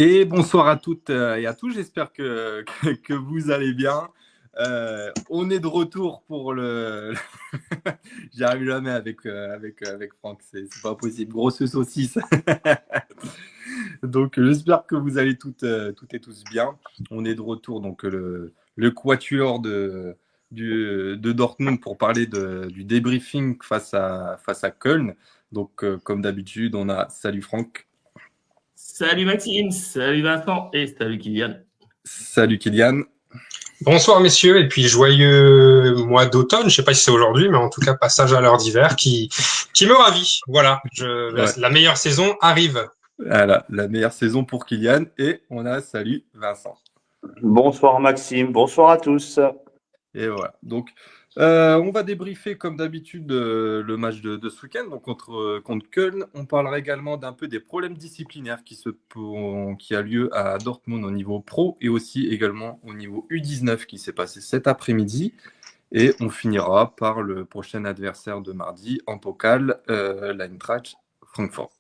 Et bonsoir à toutes et à tous, j'espère que vous allez bien. On est de retour pour le... J'y arrive jamais avec Franck, c'est pas possible. Grosse saucisse. Donc j'espère que vous allez toutes et tous bien. On est de retour, donc le quatuor de Dortmund pour parler du débriefing face à Köln. Donc comme d'habitude, on a... Salut Franck. Salut Maxime, salut Vincent et salut Kylian. Salut Kylian. Bonsoir messieurs, et puis joyeux mois d'automne, je ne sais pas si c'est aujourd'hui, mais en tout cas passage à l'heure d'hiver qui me ravit. Voilà, la meilleure saison arrive. Voilà, la meilleure saison pour Kylian, et on a salut Vincent. Bonsoir Maxime, bonsoir à tous. Et voilà, donc on va débriefer comme d'habitude le match de ce week-end, donc contre Köln. On parlera également d'un peu des problèmes disciplinaires qui a lieu à Dortmund au niveau pro et aussi également au niveau U19 qui s'est passé cet après-midi. Et on finira par le prochain adversaire de mardi en Pokal, l'Eintracht Francfort.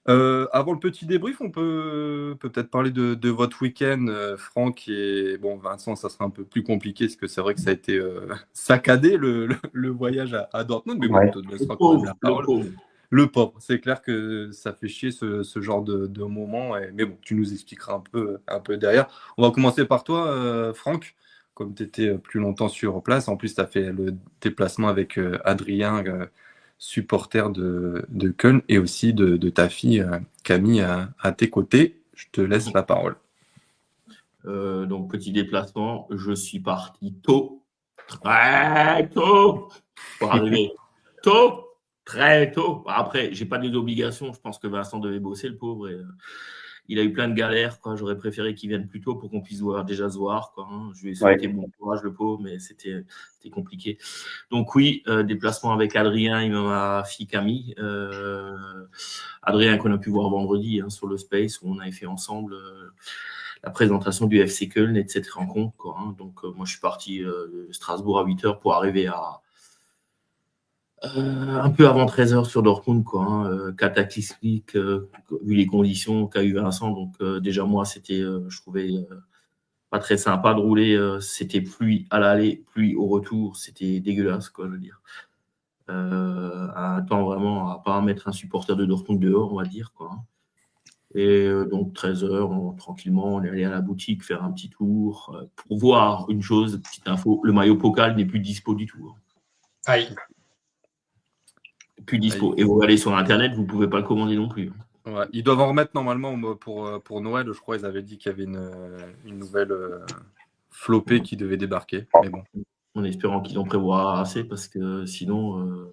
Avant le petit débrief, on peut peut-être parler de votre week-end, Franck et bon, Vincent, ça sera un peu plus compliqué parce que c'est vrai que ça a été saccadé le voyage à Dortmund, mais bon, on te laissera quand même la parole. Le pauvre, c'est clair que ça fait chier ce genre de moment, mais bon, tu nous expliqueras un peu derrière. On va commencer par toi, Franck, comme tu étais plus longtemps sur place. En plus, tu as fait le déplacement avec Adrien, supporter de Köln, et aussi de ta fille Camille à tes côtés. Je te laisse la parole. Donc, petit déplacement, je suis parti tôt, très tôt, pour arriver tôt, très tôt. Après, j'ai pas d'obligation, je pense que Vincent devait bosser, le pauvre, et il a eu plein de galères, quoi. J'aurais préféré qu'il vienne plus tôt pour qu'on puisse se voir, quoi, hein. Je lui ai souhaité bon courage, le pauvre, mais c'était compliqué. Donc oui, déplacement avec Adrien et ma fille Camille. Adrien qu'on a pu voir vendredi sur le Space, où on avait fait ensemble la présentation du FC Köln et de cette rencontre, quoi, hein. Donc moi je suis parti de Strasbourg à 8h pour arriver à un peu avant 13h sur Dortmund, quoi, hein, cataclysmique vu les conditions qu'a eu Vincent. Donc déjà moi c'était, je trouvais pas très sympa de rouler. C'était pluie à l'aller, pluie au retour, c'était dégueulasse, quoi, je veux dire. Un temps vraiment à pas mettre un supporter de Dortmund dehors, on va dire, quoi. Et donc 13h, tranquillement, on est allé à la boutique faire un petit tour pour voir une chose, petite info, le maillot Pokal n'est plus dispo du tout. Aïe. Plus dispo. Et vous allez sur Internet, vous ne pouvez pas le commander non plus. Ouais, ils doivent en remettre normalement pour Noël. Je crois ils avaient dit qu'il y avait une nouvelle flopée qui devait débarquer. Mais bon. En espérant qu'ils en prévoient assez, parce que sinon...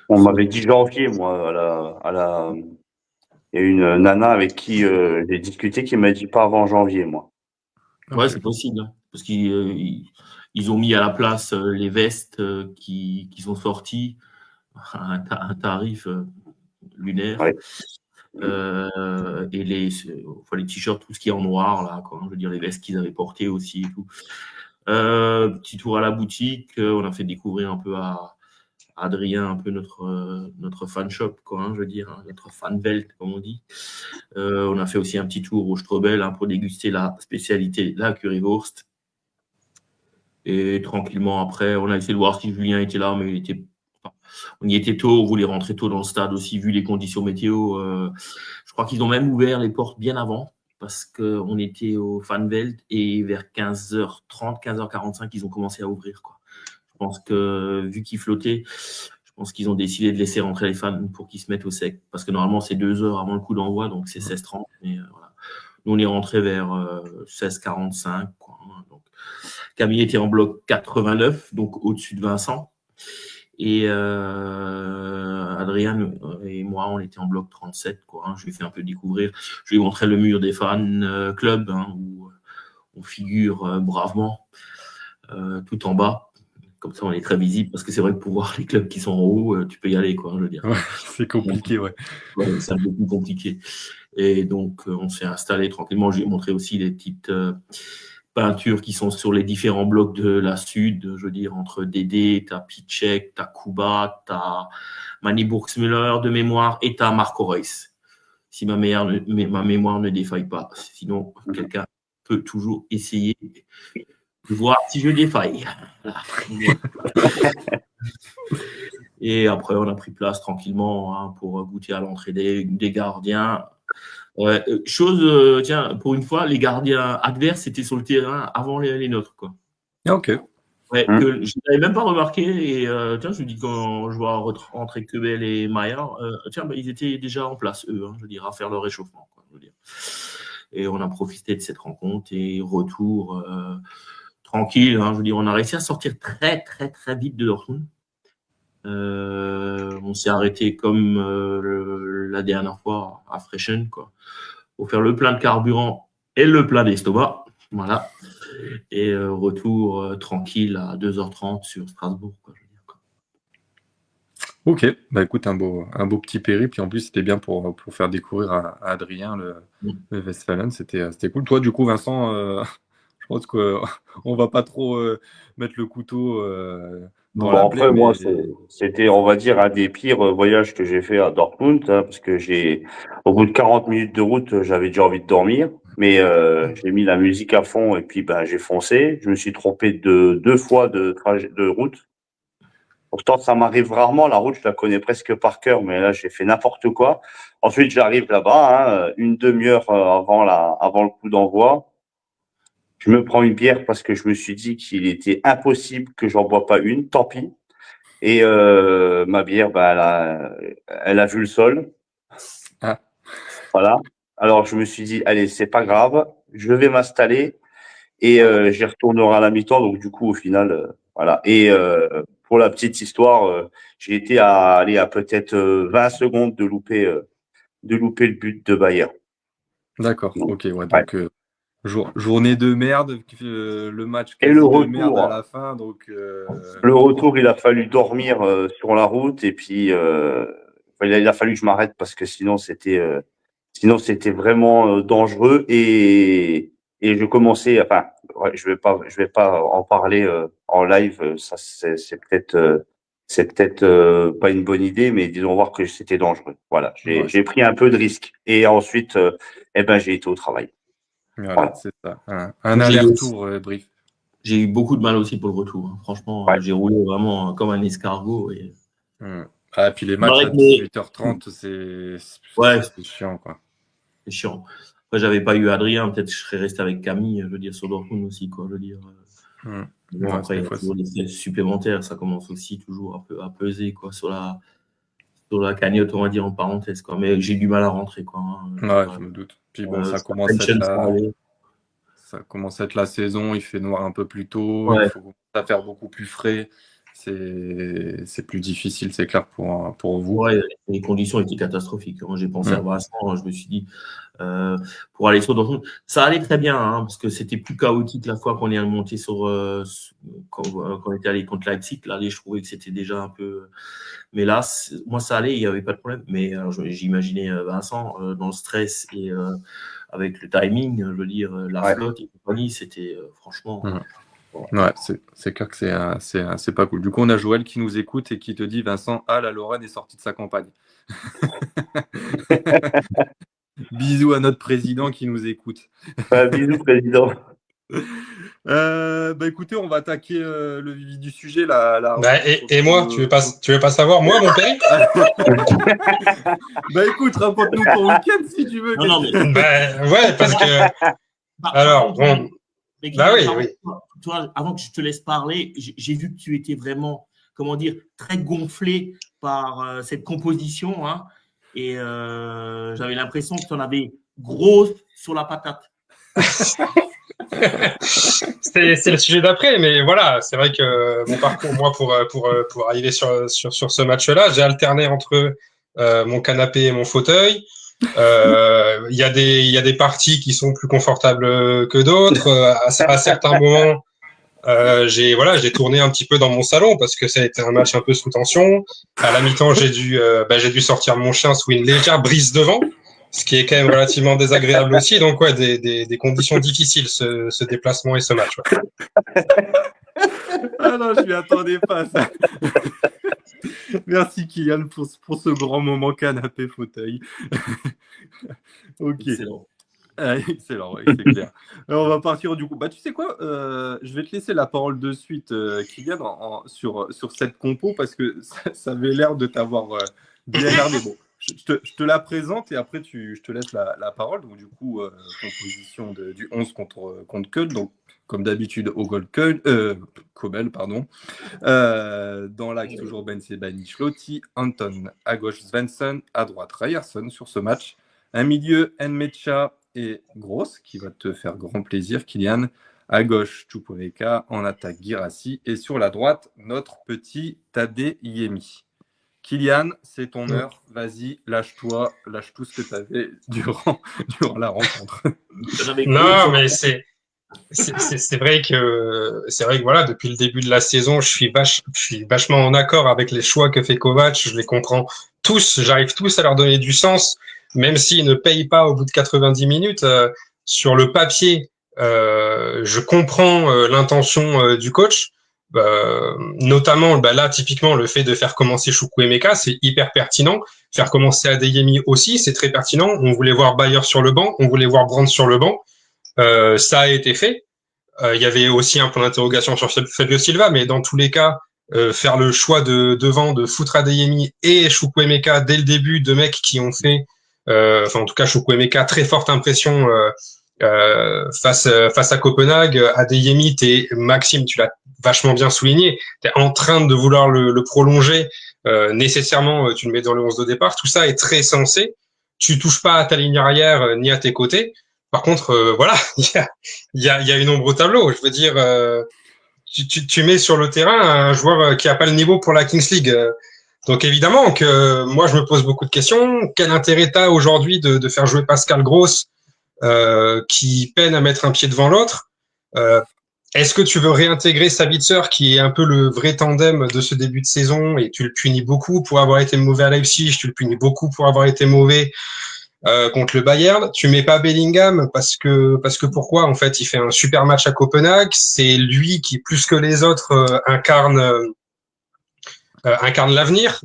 On m'avait dit janvier, moi, il y a une nana avec qui j'ai discuté qui m'a dit pas avant janvier, moi. Ouais, c'est possible, hein, parce qu'ils ont mis à la place les vestes qui sont sorties à un tarif lunaire. Ouais. Et les t-shirts, tout ce qui est en noir, là, quoi. Je veux dire, les vestes qu'ils avaient portées aussi et tout. Petit tour à la boutique, on a fait découvrir un peu à Adrien un peu notre fan shop, quoi, hein, je veux dire, hein, notre fan Welt, comme on dit. On a fait aussi un petit tour au Strobel, hein, pour déguster la spécialité, la currywurst. Et tranquillement après, on a essayé de voir si Julien était là, mais on y était tôt, on voulait rentrer tôt dans le stade aussi, vu les conditions météo. Je crois qu'ils ont même ouvert les portes bien avant, parce qu'on était au Fan Welt, et vers 15h30, 15h45, ils ont commencé à ouvrir, quoi. Je pense que, vu qu'ils flottaient, je pense qu'ils ont décidé de laisser rentrer les fans pour qu'ils se mettent au sec. Parce que normalement, c'est 2 heures avant le coup d'envoi, donc c'est 16h30. Mais voilà. Nous, on est rentré vers 16h45, quoi. Donc, Camille était en bloc 89, donc au-dessus de Vincent. Et Adrien et moi, on était en bloc 37, quoi, hein. Je lui ai fait un peu découvrir. Je lui ai montré le mur des fans club, hein, où on figure bravement tout en bas. Comme ça, on est très visible, parce que c'est vrai que pour voir les clubs qui sont en haut, tu peux y aller, quoi, je veux dire. Ouais, c'est compliqué, ouais. Ouais, c'est un peu plus compliqué. Et donc, on s'est installé tranquillement. J'ai montré aussi les petites peintures qui sont sur les différents blocs de la Sud. Je veux dire, entre Dédé, t'as Piszczek, t'as Kuba, t'as Manny Burgsmüller de mémoire, et t'as Marco Reus. si ma mémoire ne défaille pas. Sinon, quelqu'un peut toujours essayer de voir si je défaille. Voilà. Et après, on a pris place tranquillement pour goûter à l'entrée des gardiens. Tiens, pour une fois, les gardiens adverses étaient sur le terrain avant les nôtres, quoi. Ok. Ouais, que je n'avais même pas remarqué. Et tiens, je me dis quand je vois rentrer Quebel et Maillard, tiens, ils étaient déjà en place, eux, je veux dire, à faire leur réchauffement, quoi, je veux dire. Et on a profité de cette rencontre et retour tranquille. Je veux dire, on a réussi à sortir très, très, très vite de Dortmund. On s'est arrêté comme la dernière fois à Frechen, quoi, pour faire le plein de carburant et le plein d'estomac. Voilà. Et retour tranquille à 2h30 sur Strasbourg, quoi, je veux dire, quoi. Ok, bah écoute, un beau petit périple. Et en plus, c'était bien pour faire découvrir à Adrien le Westfalen. C'était cool. Toi, du coup, Vincent, je pense qu'on va pas trop mettre le couteau dans la plaie. Après, moi, c'était, on va dire, un des pires voyages que j'ai fait à Dortmund, parce que au bout de 40 minutes de route, j'avais déjà envie de dormir. Mais j'ai mis la musique à fond et puis j'ai foncé. Je me suis trompé de 2 fois de route. Pourtant, ça m'arrive rarement. La route, je la connais presque par cœur, mais là, j'ai fait n'importe quoi. Ensuite, j'arrive là-bas, une demi-heure avant le coup d'envoi. Je me prends une bière parce que je me suis dit qu'il était impossible que j'en bois pas une. Tant pis. Et ma bière, elle a vu le sol. Ah. Voilà. Alors, je me suis dit, allez, c'est pas grave. Je vais m'installer et j'y retournerai à la mi-temps. Donc, du coup, au final, voilà. Et pour la petite histoire, j'ai été à peut-être 20 secondes de louper le but de Bayer. D'accord. Ok. Ouais. Donc, journée de merde, le match quasi et le de merde retour, à la fin. Donc, le retour, il a fallu dormir sur la route et puis il a fallu que je m'arrête parce que sinon c'était vraiment dangereux et je commençais, enfin, ouais, je vais pas en parler en live, ça c'est peut-être pas une bonne idée, mais disons voir que c'était dangereux. Voilà, ouais. j'ai pris un peu de risque et ensuite j'ai été au travail. Voilà. C'est ça. Un aller-retour brief. J'ai eu beaucoup de mal aussi pour le retour. Franchement, j'ai roulé vraiment comme un escargot. Et puis les matchs à 18h30, c'est chiant, quoi. C'est chiant. Après, j'avais pas eu Adrien, peut-être je serais resté avec Camille, je veux dire, sur Dortmund aussi, quoi, je veux dire. Bon, après, il y a toujours des tests supplémentaires, ça commence aussi toujours un peu à peser, quoi, sur la cagnotte, on va dire, en parenthèse, quoi. Mais j'ai du mal à rentrer, quoi. Je me doute. Puis bon, ça commence à être la saison, il fait noir un peu plus tôt, il faut ça faire beaucoup plus frais. C'est plus difficile, c'est clair, pour vous. Ouais, les conditions étaient catastrophiques. Moi, j'ai pensé à Vincent, je me suis dit, pour aller sur Dortmund, ça allait très bien, parce que c'était plus chaotique la fois qu'on est remonté quand on était allé contre Leipzig. Là, je trouvais que c'était déjà un peu. Mais là, moi, ça allait, il n'y avait pas de problème. Mais j'imaginais Vincent dans le stress et avec le timing, je veux dire, la flotte et compagnie, c'était franchement. Ouais, c'est clair que c'est pas cool. Du coup, on a Joël qui nous écoute et qui te dit, Vincent, la Lorraine est sortie de sa campagne. Bisous à notre président qui nous écoute. Bisous, président. Écoutez, on va attaquer le vif du sujet. Et moi, tu veux pas savoir, moi, mon père écoute, raconte-nous ton week-end si tu veux. Non, mais... ouais, parce que... Alors, bon... oui. Toi, avant que je te laisse parler, j'ai vu que tu étais vraiment, comment dire, très gonflé par cette composition. Et j'avais l'impression que tu en avais gros sur la patate. C'est le sujet d'après, mais voilà, c'est vrai que mon parcours, moi, pour arriver sur ce match-là, j'ai alterné entre mon canapé et mon fauteuil. Il y a des parties qui sont plus confortables que d'autres. À certains moments, j'ai tourné un petit peu dans mon salon parce que ça a été un match un peu sous tension. À la mi-temps, j'ai dû sortir mon chien sous une légère brise de vent, ce qui est quand même relativement désagréable aussi. Donc des conditions difficiles ce déplacement et ce match. Ah non, je m'y attendais pas ça. Merci Kylian pour ce grand moment canapé fauteuil. Ok. Excellent. Excellent, ouais, c'est clair. Alors, on va partir du coup. Bah, tu sais quoi, je vais te laisser la parole de suite, Kylian, sur cette compo parce que ça avait l'air de t'avoir bien énervé. Bon, je te la présente et après je te laisse la parole. Donc, du coup, composition du 11 contre Köln. Donc, comme d'habitude, au goal Kobel, pardon. Dans l'axe, toujours Ben Sebani, Schlotti, Anton à gauche, Svensson, à droite, Ryerson sur ce match. Un milieu, Nmecha et Gross, qui va te faire grand plaisir, Kylian. À gauche, Chukwuemeka, en attaque, Guirassy. Et sur la droite, notre petit Tade Yemi. Kylian, c'est ton heure. Vas-y, lâche-toi, lâche tout ce que tu avais durant la rencontre. Non, mais c'est vrai que voilà, depuis le début de la saison, je suis vachement en accord avec les choix que fait Kovac. Je les comprends tous. J'arrive tous à leur donner du sens, même s'ils ne payent pas au bout de 90 minutes. Sur le papier, je comprends l'intention du coach. Notamment là typiquement le fait de faire commencer Chukwuemeka, c'est hyper pertinent. Faire commencer Adeyemi aussi, c'est très pertinent. On voulait voir Bayer sur le banc, on voulait voir Brandt sur le banc. Ça a été fait. Il y avait aussi un point d'interrogation sur Fabio Silva, mais dans tous les cas, faire le choix de foutre Adeyemi et Chukwuemeka dès le début, deux mecs qui ont fait, en tout cas Chukwuemeka, très forte impression face à Copenhague. Adeyemi, Maxime, tu l'as vachement bien souligné, t'es en train de vouloir le prolonger. Nécessairement, tu le mets dans le 11 de départ. Tout ça est très sensé. Tu touches pas à ta ligne arrière ni à tes côtés. Par contre, voilà, il y a une ombre au tableau. Je veux dire, tu mets sur le terrain un joueur qui a pas le niveau pour la Kings League. Donc évidemment que moi, je me pose beaucoup de questions. Quel intérêt t'as aujourd'hui de faire jouer Pascal Gross, qui peine à mettre un pied devant l'autre? Est-ce que tu veux réintégrer Sabitzer, qui est un peu le vrai tandem de ce début de saison, et tu le punis beaucoup pour avoir été mauvais à Leipzig, tu le punis beaucoup pour avoir été mauvais contre le Bayern. Tu mets pas Bellingham parce que pourquoi? En fait, il fait un super match à Copenhague. C'est lui qui, plus que les autres, incarne l'avenir.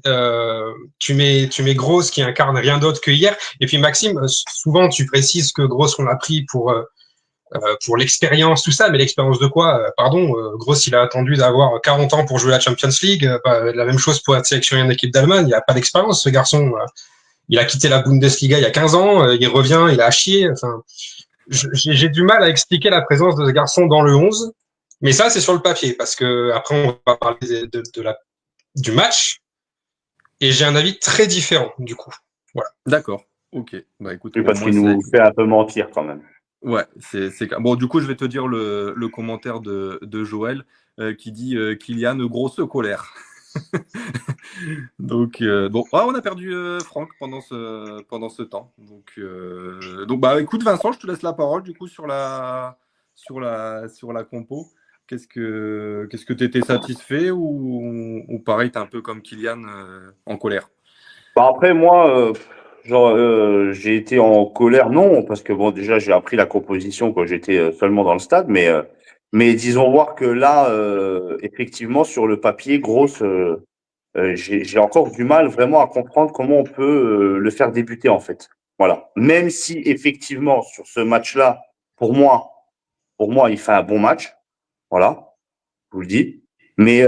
Tu mets Gross qui incarne rien d'autre que hier. Et puis Maxime, souvent tu précises que Gross on l'a pris pour l'expérience, tout ça, mais l'expérience de quoi? Pardon, Gross il a attendu d'avoir 40 ans pour jouer la Champions League. La même chose pour être sélectionné en équipe d'Allemagne. Il a pas d'expérience, ce garçon. Il a quitté la Bundesliga il y a 15 ans, il revient, il a chier. Enfin, j'ai du mal à expliquer la présence de ce garçon dans le 11, mais ça, c'est sur le papier, parce que après, on va parler du match, et j'ai un avis très différent, du coup. Voilà. D'accord, ok. Bah écoute, Oui, parce qu'il nous fait un peu mentir quand même. Ouais, c'est bon. Du coup, je vais te dire le commentaire de Joël qui dit Kylian, grosse colère. Donc, bon, on a perdu Franck pendant ce temps. Donc, bah, écoute, Vincent, je te laisse la parole du coup sur la compo. Qu'est-ce que tu étais satisfait ou pareil, tu es un peu comme Kylian en colère? Bah après, moi, j'ai été en colère, non, parce que bon, déjà, j'ai appris la composition quand j'étais seulement dans le stade, mais disons voir que là, effectivement, sur le papier, grosse, j'ai encore du mal vraiment à comprendre comment on peut le faire débuter, en fait. Voilà. Même si, effectivement, sur ce match-là, pour moi, il fait un bon match. Voilà. Je vous le dis. Mais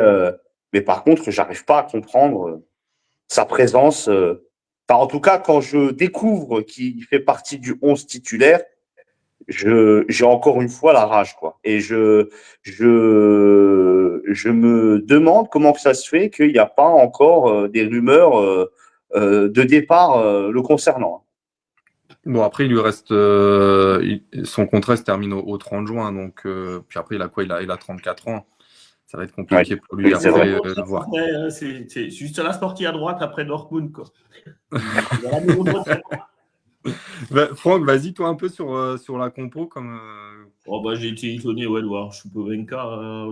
par contre, j'arrive pas à comprendre sa présence. Enfin, en tout cas, quand je découvre qu'il fait partie du 11 titulaire, j'ai encore une fois la rage, quoi. Et je me demande comment que ça se fait qu'il n'y a pas encore des rumeurs de départ le concernant. Bon, après, il lui reste. Son contrat se termine au 30 juin. Donc, puis après, il a quoi? Il a 34 ans. Ça va être compliqué pour lui Oui, c'est après vrai. de voir. C'est juste la sortie à droite après Dortmund, quoi. Franck, vas-y, toi, un peu sur la compo. J'ai été étonné de voir Chukwuemeka,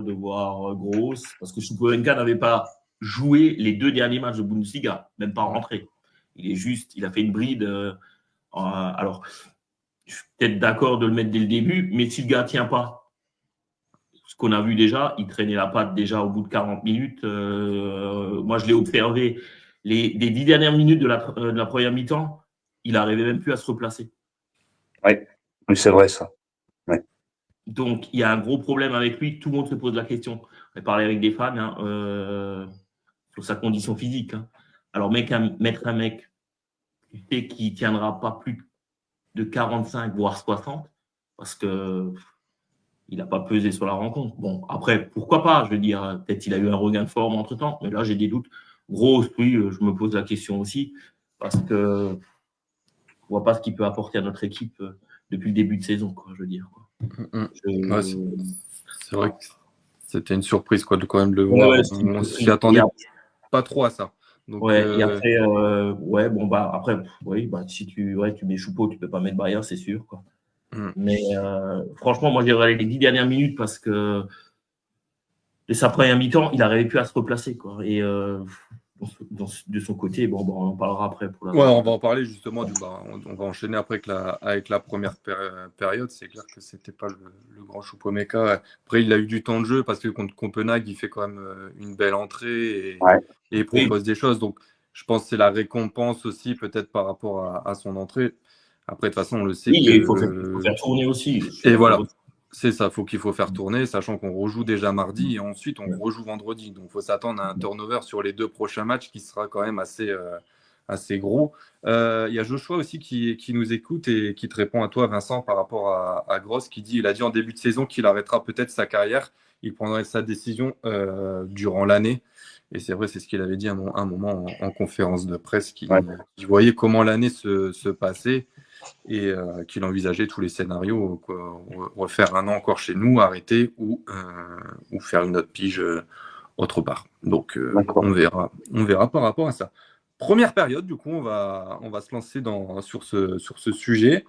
de voir Gross, parce que Chukwuemeka n'avait pas joué les 2 derniers matchs de Bundesliga, même pas rentré. Il a fait une bride. Alors, je suis peut-être d'accord de le mettre dès le début, mais si le gars ne tient pas, qu'on a vu déjà, il traînait la patte déjà au bout de 40 minutes. Moi, je l'ai observé. Les 10 dernières minutes de la première mi-temps, il n'arrivait même plus à se replacer. Oui, c'est vrai ça. Ouais. Donc, il y a un gros problème avec lui. Tout le monde se pose la question. On a parlé avec des fans sur sa condition physique. Hein. Alors, mettre un mec qui ne tiendra pas plus de 45, voire 60, parce que il n'a pas pesé sur la rencontre. Bon, après, pourquoi pas? Je veux dire, peut-être qu'il a eu un regain de forme entre-temps, mais là, j'ai des doutes. Gros, oui, je me pose la question aussi, parce que je ne vois pas ce qu'il peut apporter à notre équipe depuis le début de saison, quoi, je veux dire. Quoi. Ouais, c'est vrai que c'était une surprise quoi, de quand même le voir. Ouais, On s'y attendait pas trop à ça. Donc, et après, après, oui, si tu mets Choupeau, tu peux pas mettre Barrière, c'est sûr. Quoi. Mais franchement, moi, j'ai regardé les 10 dernières minutes parce que de sa première mi-temps, il n'arrivait plus à se replacer. Quoi. Et de son côté, on en parlera après. On va en parler justement. On va enchaîner après avec la première période. C'est clair que c'était pas le grand Choupo-Meka. Après, il a eu du temps de jeu parce que contre Copenhague, il fait quand même une belle entrée et il propose des choses. Donc, je pense que c'est la récompense aussi peut-être par rapport à son entrée. Après, de toute façon, on le sait. Oui, il faut faire tourner aussi. Et voilà. C'est ça, qu'il faut faire tourner, sachant qu'on rejoue déjà mardi et ensuite on rejoue vendredi. Donc il faut s'attendre à un turnover sur les 2 prochains matchs qui sera quand même assez gros. Il y a Joshua aussi qui nous écoute et qui te répond à toi, Vincent, par rapport à Gross, il a dit en début de saison qu'il arrêtera peut-être sa carrière. Il prendrait sa décision durant l'année. Et c'est vrai, c'est ce qu'il avait dit à un moment en conférence de presse, qu'il voyait comment l'année se passait. Et qu'il envisageait tous les scénarios, quoi, refaire un an encore chez nous, arrêter ou faire une autre pige autre part. Donc on verra par rapport à ça. Première période, du coup, on va se lancer sur ce sujet.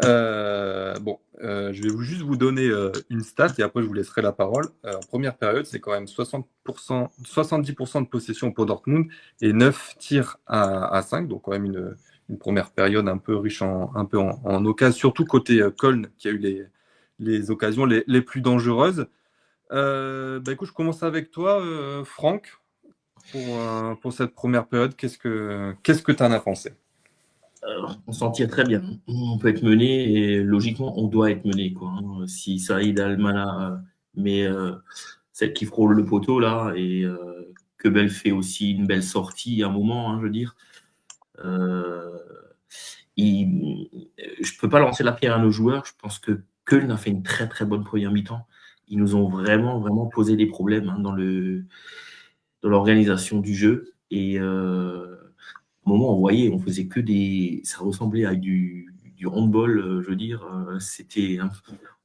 Je vais juste vous donner une stat et après je vous laisserai la parole. Première période, c'est quand même 70% de possession pour Dortmund et 9 tirs à 5, donc quand même une première période un peu riche en occasions, surtout côté Köln qui a eu les occasions les plus dangereuses. Écoute, je commence avec toi, Franck, pour cette première période. Qu'est-ce que tu en as pensé? On s'en tire très bien. On peut être mené et logiquement, on doit être mené. Quoi, hein. Si Saïd Almana met celle qui frôle le poteau là et que Bell fait aussi une belle sortie à un moment, hein, je veux dire. Je peux pas lancer la pierre à nos joueurs. Je pense que Köln a fait une très très bonne première mi-temps. Ils nous ont vraiment vraiment posé des problèmes hein, dans l'organisation du jeu et au moment on voyait, on faisait que ça ressemblait à du handball, je veux dire. C'était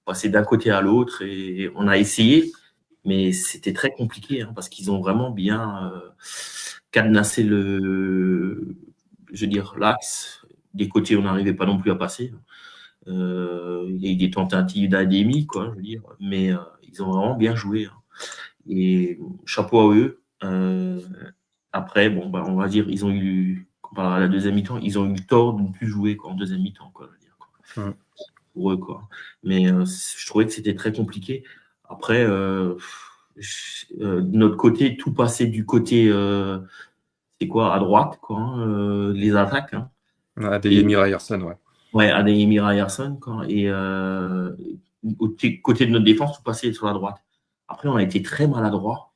passer d'un côté à l'autre et on a essayé, mais c'était très compliqué hein, parce qu'ils ont vraiment bien cadenassé l'axe. Des côtés, on n'arrivait pas non plus à passer. Il y a eu des tentatives d'adémie, quoi, je veux dire, mais ils ont vraiment bien joué. Hein. Et chapeau à eux. Après, on va dire, ils ont eu, à la deuxième mi-temps, ils ont eu le tort de ne plus jouer en deuxième mi-temps, quoi, je veux dire. Quoi. Pour eux, quoi. Mais je trouvais que c'était très compliqué. Après, de notre côté, tout passait du côté, c'est quoi, à droite, quoi, hein, les attaques. Hein. Adeyemi Ryerson, ouais. Ouais, Adeyemi Ryerson, quoi. Et côté de notre défense, tout passait sur la droite. Après, on a été très maladroit.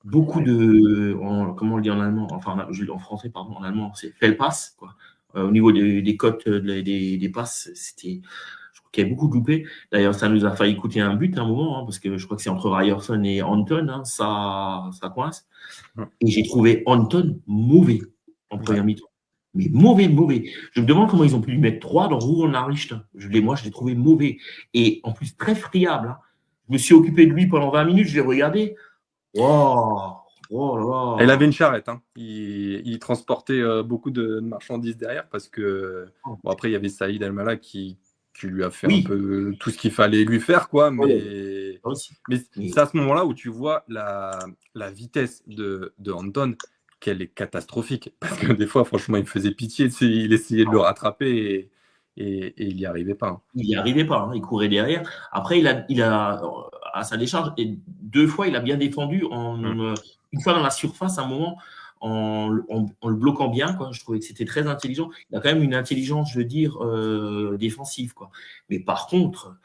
Beaucoup comment on le dit en allemand, enfin en français, pardon, en allemand, c'est Fehlpass, quoi. Au niveau des cotes des passes, je crois qu'il y a beaucoup de loupés. D'ailleurs, ça nous a failli coûter un but à un moment, hein, parce que je crois que c'est entre Ryerson et Anton, hein, ça coince. Et j'ai trouvé Anton mauvais en première mi-temps. Mais mauvais. Je me demande comment ils ont pu lui mettre 3 dans Ruhr Nachricht. Moi, je l'ai trouvé mauvais. Et en plus, très friable. Hein. Je me suis occupé de lui pendant 20 minutes, je l'ai regardé. Wow. Il avait une charrette. Hein. Il transportait beaucoup de marchandises derrière parce que, après, il y avait Saïd Almala qui lui a fait un peu tout ce qu'il fallait lui faire, quoi. Mais c'est à ce moment-là où tu vois la vitesse de Anton, qu'elle est catastrophique. Parce que des fois, franchement, il me faisait pitié. Il essayait de le rattraper et il n'y arrivait pas. Hein. Il n'y arrivait pas. Hein. Il courait derrière. Après, à sa décharge. Et 2 fois, il a bien défendu. Une fois dans la surface, à un moment, en le bloquant bien, quoi. Je trouvais que c'était très intelligent. Il a quand même une intelligence, je veux dire, défensive, quoi. Mais par contre,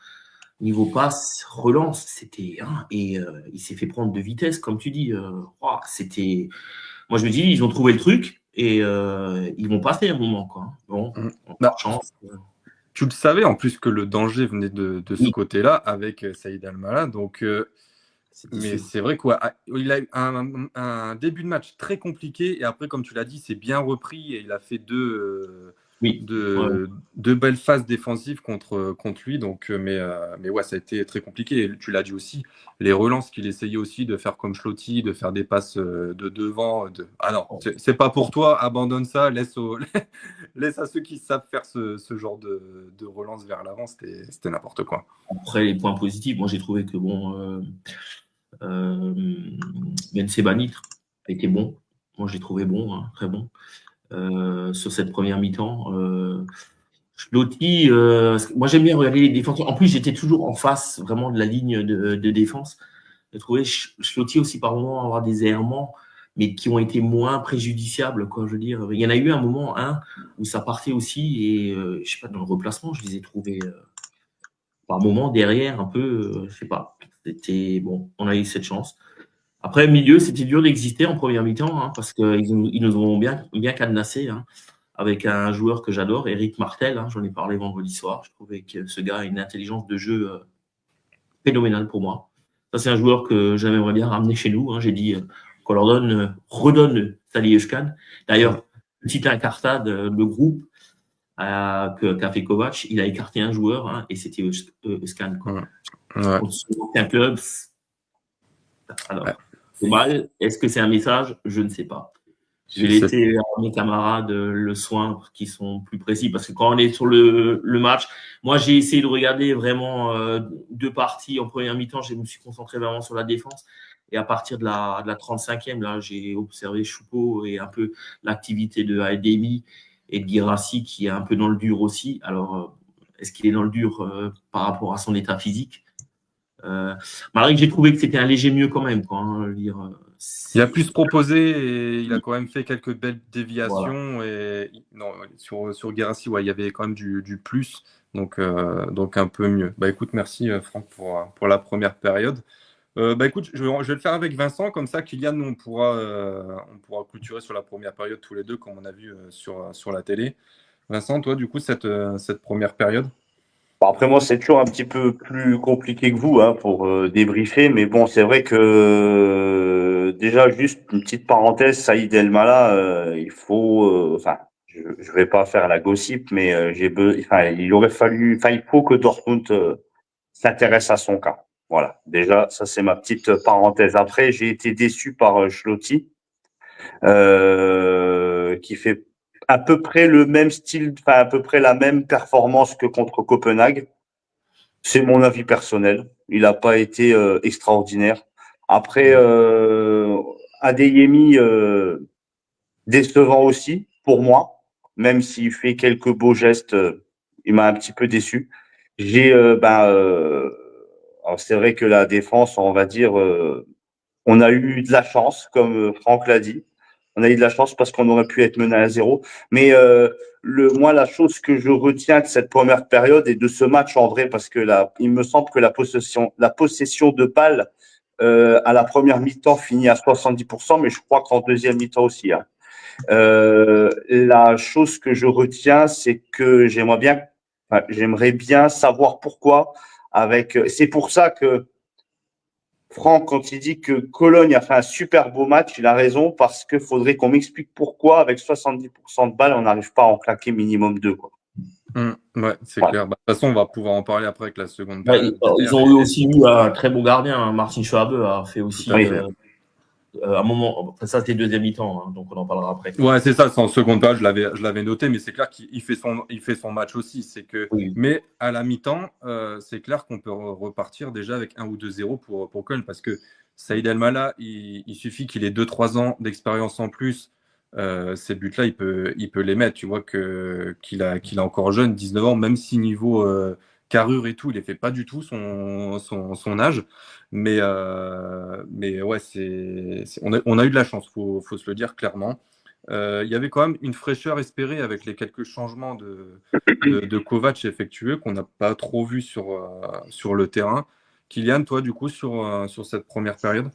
niveau passe, relance, c'était... il s'est fait prendre de vitesse, comme tu dis. C'était... Moi, je me dis, ils ont trouvé le truc et ils vont passer à un moment, quoi. Bon, chance. Tu le savais en plus que le danger venait de ce côté-là avec Saïd Al-Mallah. Donc, mais c'est vrai qu'il a eu un début de match très compliqué et après, comme tu l'as dit, c'est bien repris et il a fait deux belles phases défensives contre lui. Donc, mais ouais, ça a été très compliqué. Et tu l'as dit aussi, les relances qu'il essayait aussi de faire comme Schlotti, de faire des passes de devant. Ah non, c'est pas pour toi, abandonne ça, laisse à ceux qui savent faire ce genre de relance vers l'avant. C'était n'importe quoi. Après, les points positifs, moi j'ai trouvé que Ben Sebaini a été bon. Moi, je l'ai trouvé bon, hein, très bon. Sur cette première mi-temps. Schlotti, moi j'aime bien regarder les défenseurs. En plus, j'étais toujours en face vraiment de la ligne de défense. J'ai trouvé Schlotti aussi par moments avoir des errements, mais qui ont été moins préjudiciables, quoi. Je veux dire, il y en a eu un moment, où ça partait aussi, et je sais pas, dans le replacement, je les ai trouvés par moments derrière un peu, je sais pas. C'était bon, on a eu cette chance. Après, milieu, c'était dur d'exister en première mi-temps, parce qu'ils nous ont bien cadenassé, avec un joueur que j'adore, Eric Martel. J'en ai parlé vendredi soir. Je trouvais que ce gars a une intelligence de jeu phénoménale pour moi. Ça, c'est un joueur que j'aimerais bien ramener chez nous. J'ai dit qu'on leur redonne Salih Özcan. D'ailleurs, petite incartade, le groupe qu'a fait Kovac, il a écarté un joueur, et c'était Özcan. Ouais. Un club. Alors, c'est mal. Est-ce que c'est un message? Je ne sais pas. Je vais laisser à mes camarades le soin qui sont plus précis, parce que quand on est sur le match, moi j'ai essayé de regarder vraiment 2 parties en première mi-temps. Je me suis concentré vraiment sur la défense, et à partir de la 35e, là, j'ai observé Choupo et un peu l'activité de Ademi et de Guirassy, qui est un peu dans le dur aussi. Alors, est-ce qu'il est dans le dur par rapport à son état physique? Malgré que j'ai trouvé que c'était un léger mieux quand même, quoi. Il a plus proposé et il a quand même fait quelques belles déviations. Voilà. Et non, sur Guirassy, ouais, il y avait quand même du plus, donc un peu mieux. Bah écoute, merci Franck pour la première période. Bah écoute, je vais le faire avec Vincent, comme ça Kylian, on pourra clôturer sur la première période tous les deux, comme on a vu sur la télé. Vincent, toi du coup cette première période? Après moi, c'est toujours un petit peu plus compliqué que vous pour débriefer, mais bon, c'est vrai que déjà juste une petite parenthèse, Saïd El-Mallah, il faut, je vais pas faire la gossip, mais il faut que Dortmund s'intéresse à son cas. Voilà, déjà ça c'est ma petite parenthèse. Après, j'ai été déçu par Schlotti, qui fait à peu près le même style, à peu près la même performance que contre Copenhague. C'est mon avis personnel. Il n'a pas été extraordinaire. Après, Adeyemi, décevant aussi pour moi, même s'il fait quelques beaux gestes, il m'a un petit peu déçu. C'est vrai que la défense, on va dire, on a eu de la chance, comme Franck l'a dit. On a eu de la chance parce qu'on aurait pu être mené à 0. Mais moi, la chose que je retiens de cette première période et de ce match en vrai, parce que il me semble que la possession de balle à la première mi-temps finit à 70%, mais je crois qu'en deuxième mi-temps aussi. La chose que je retiens, c'est que j'aimerais bien savoir pourquoi. C'est pour ça que Franck, quand il dit que Cologne a fait un super beau match, il a raison, parce qu'il faudrait qu'on m'explique pourquoi, avec 70% de balles, on n'arrive pas à en claquer minimum 2. Quoi. Ouais, c'est clair. De toute façon, on va pouvoir en parler après avec la seconde période. Ils ont aussi eu un très bon gardien. Martin Schwabe a fait aussi un moment. Ça, c'était deuxième mi-temps, donc on en parlera après. Ouais, c'est ça. C'est en seconde période, je l'avais noté, mais c'est clair qu'il fait son match aussi. C'est que, mais à la mi-temps, c'est clair qu'on peut repartir déjà avec 1 ou 2-0 pour Köln, parce que Saïd El-Mallah, il suffit qu'il ait 2-3 ans d'expérience en plus. Ces buts-là, il peut les mettre. Tu vois qu'il est encore jeune, 19 ans, même si niveau carrure et tout, il ne fait pas du tout son âge. Mais ouais, on a eu de la chance, faut se le dire clairement. Il y avait quand même une fraîcheur espérée avec les quelques changements de Kovac effectués qu'on n'a pas trop vu sur le terrain. Kylian, toi, du coup, sur cette première période?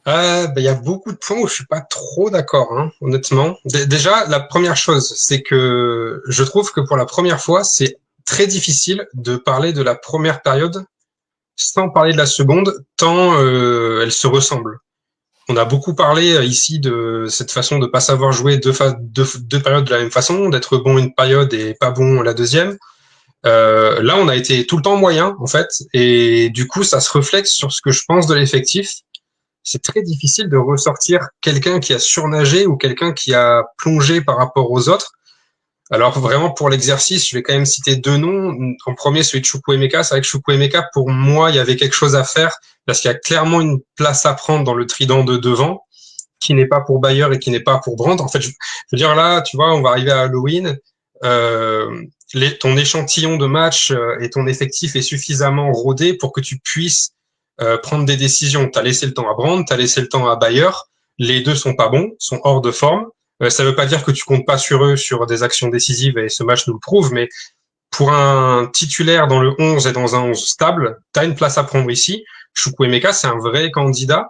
Y a beaucoup de points où je suis pas trop d'accord, hein, honnêtement. Déjà, la première chose, c'est que je trouve que pour la première fois, c'est très difficile de parler de la première période sans parler de la seconde, tant elles se ressemblent. On a beaucoup parlé ici de cette façon de pas savoir jouer deux périodes de la même façon, d'être bon une période et pas bon la deuxième. Là, on a été tout le temps moyen, en fait, et du coup, ça se reflète sur ce que je pense de l'effectif. C'est très difficile de ressortir quelqu'un qui a surnagé ou quelqu'un qui a plongé par rapport aux autres. Alors vraiment pour l'exercice, je vais quand même citer deux noms. En premier, celui de Chukwuemeka. C'est vrai que Chukwuemeka, pour moi, il y avait quelque chose à faire parce qu'il y a clairement une place à prendre dans le trident de devant qui n'est pas pour Bayer et qui n'est pas pour Brandt. En fait, je veux dire là, tu vois, on va arriver à Halloween. Ton échantillon de match et ton effectif est suffisamment rodé pour que tu puisses prendre des décisions. Tu as laissé le temps à Brandt, tu as laissé le temps à Bayer. Les deux sont pas bons, sont hors de forme. Ça veut pas dire que tu comptes pas sur eux sur des actions décisives et ce match nous le prouve, mais pour un titulaire dans le 11 et dans un 11 stable, tu as une place à prendre ici. Chukwuemeka, c'est un vrai candidat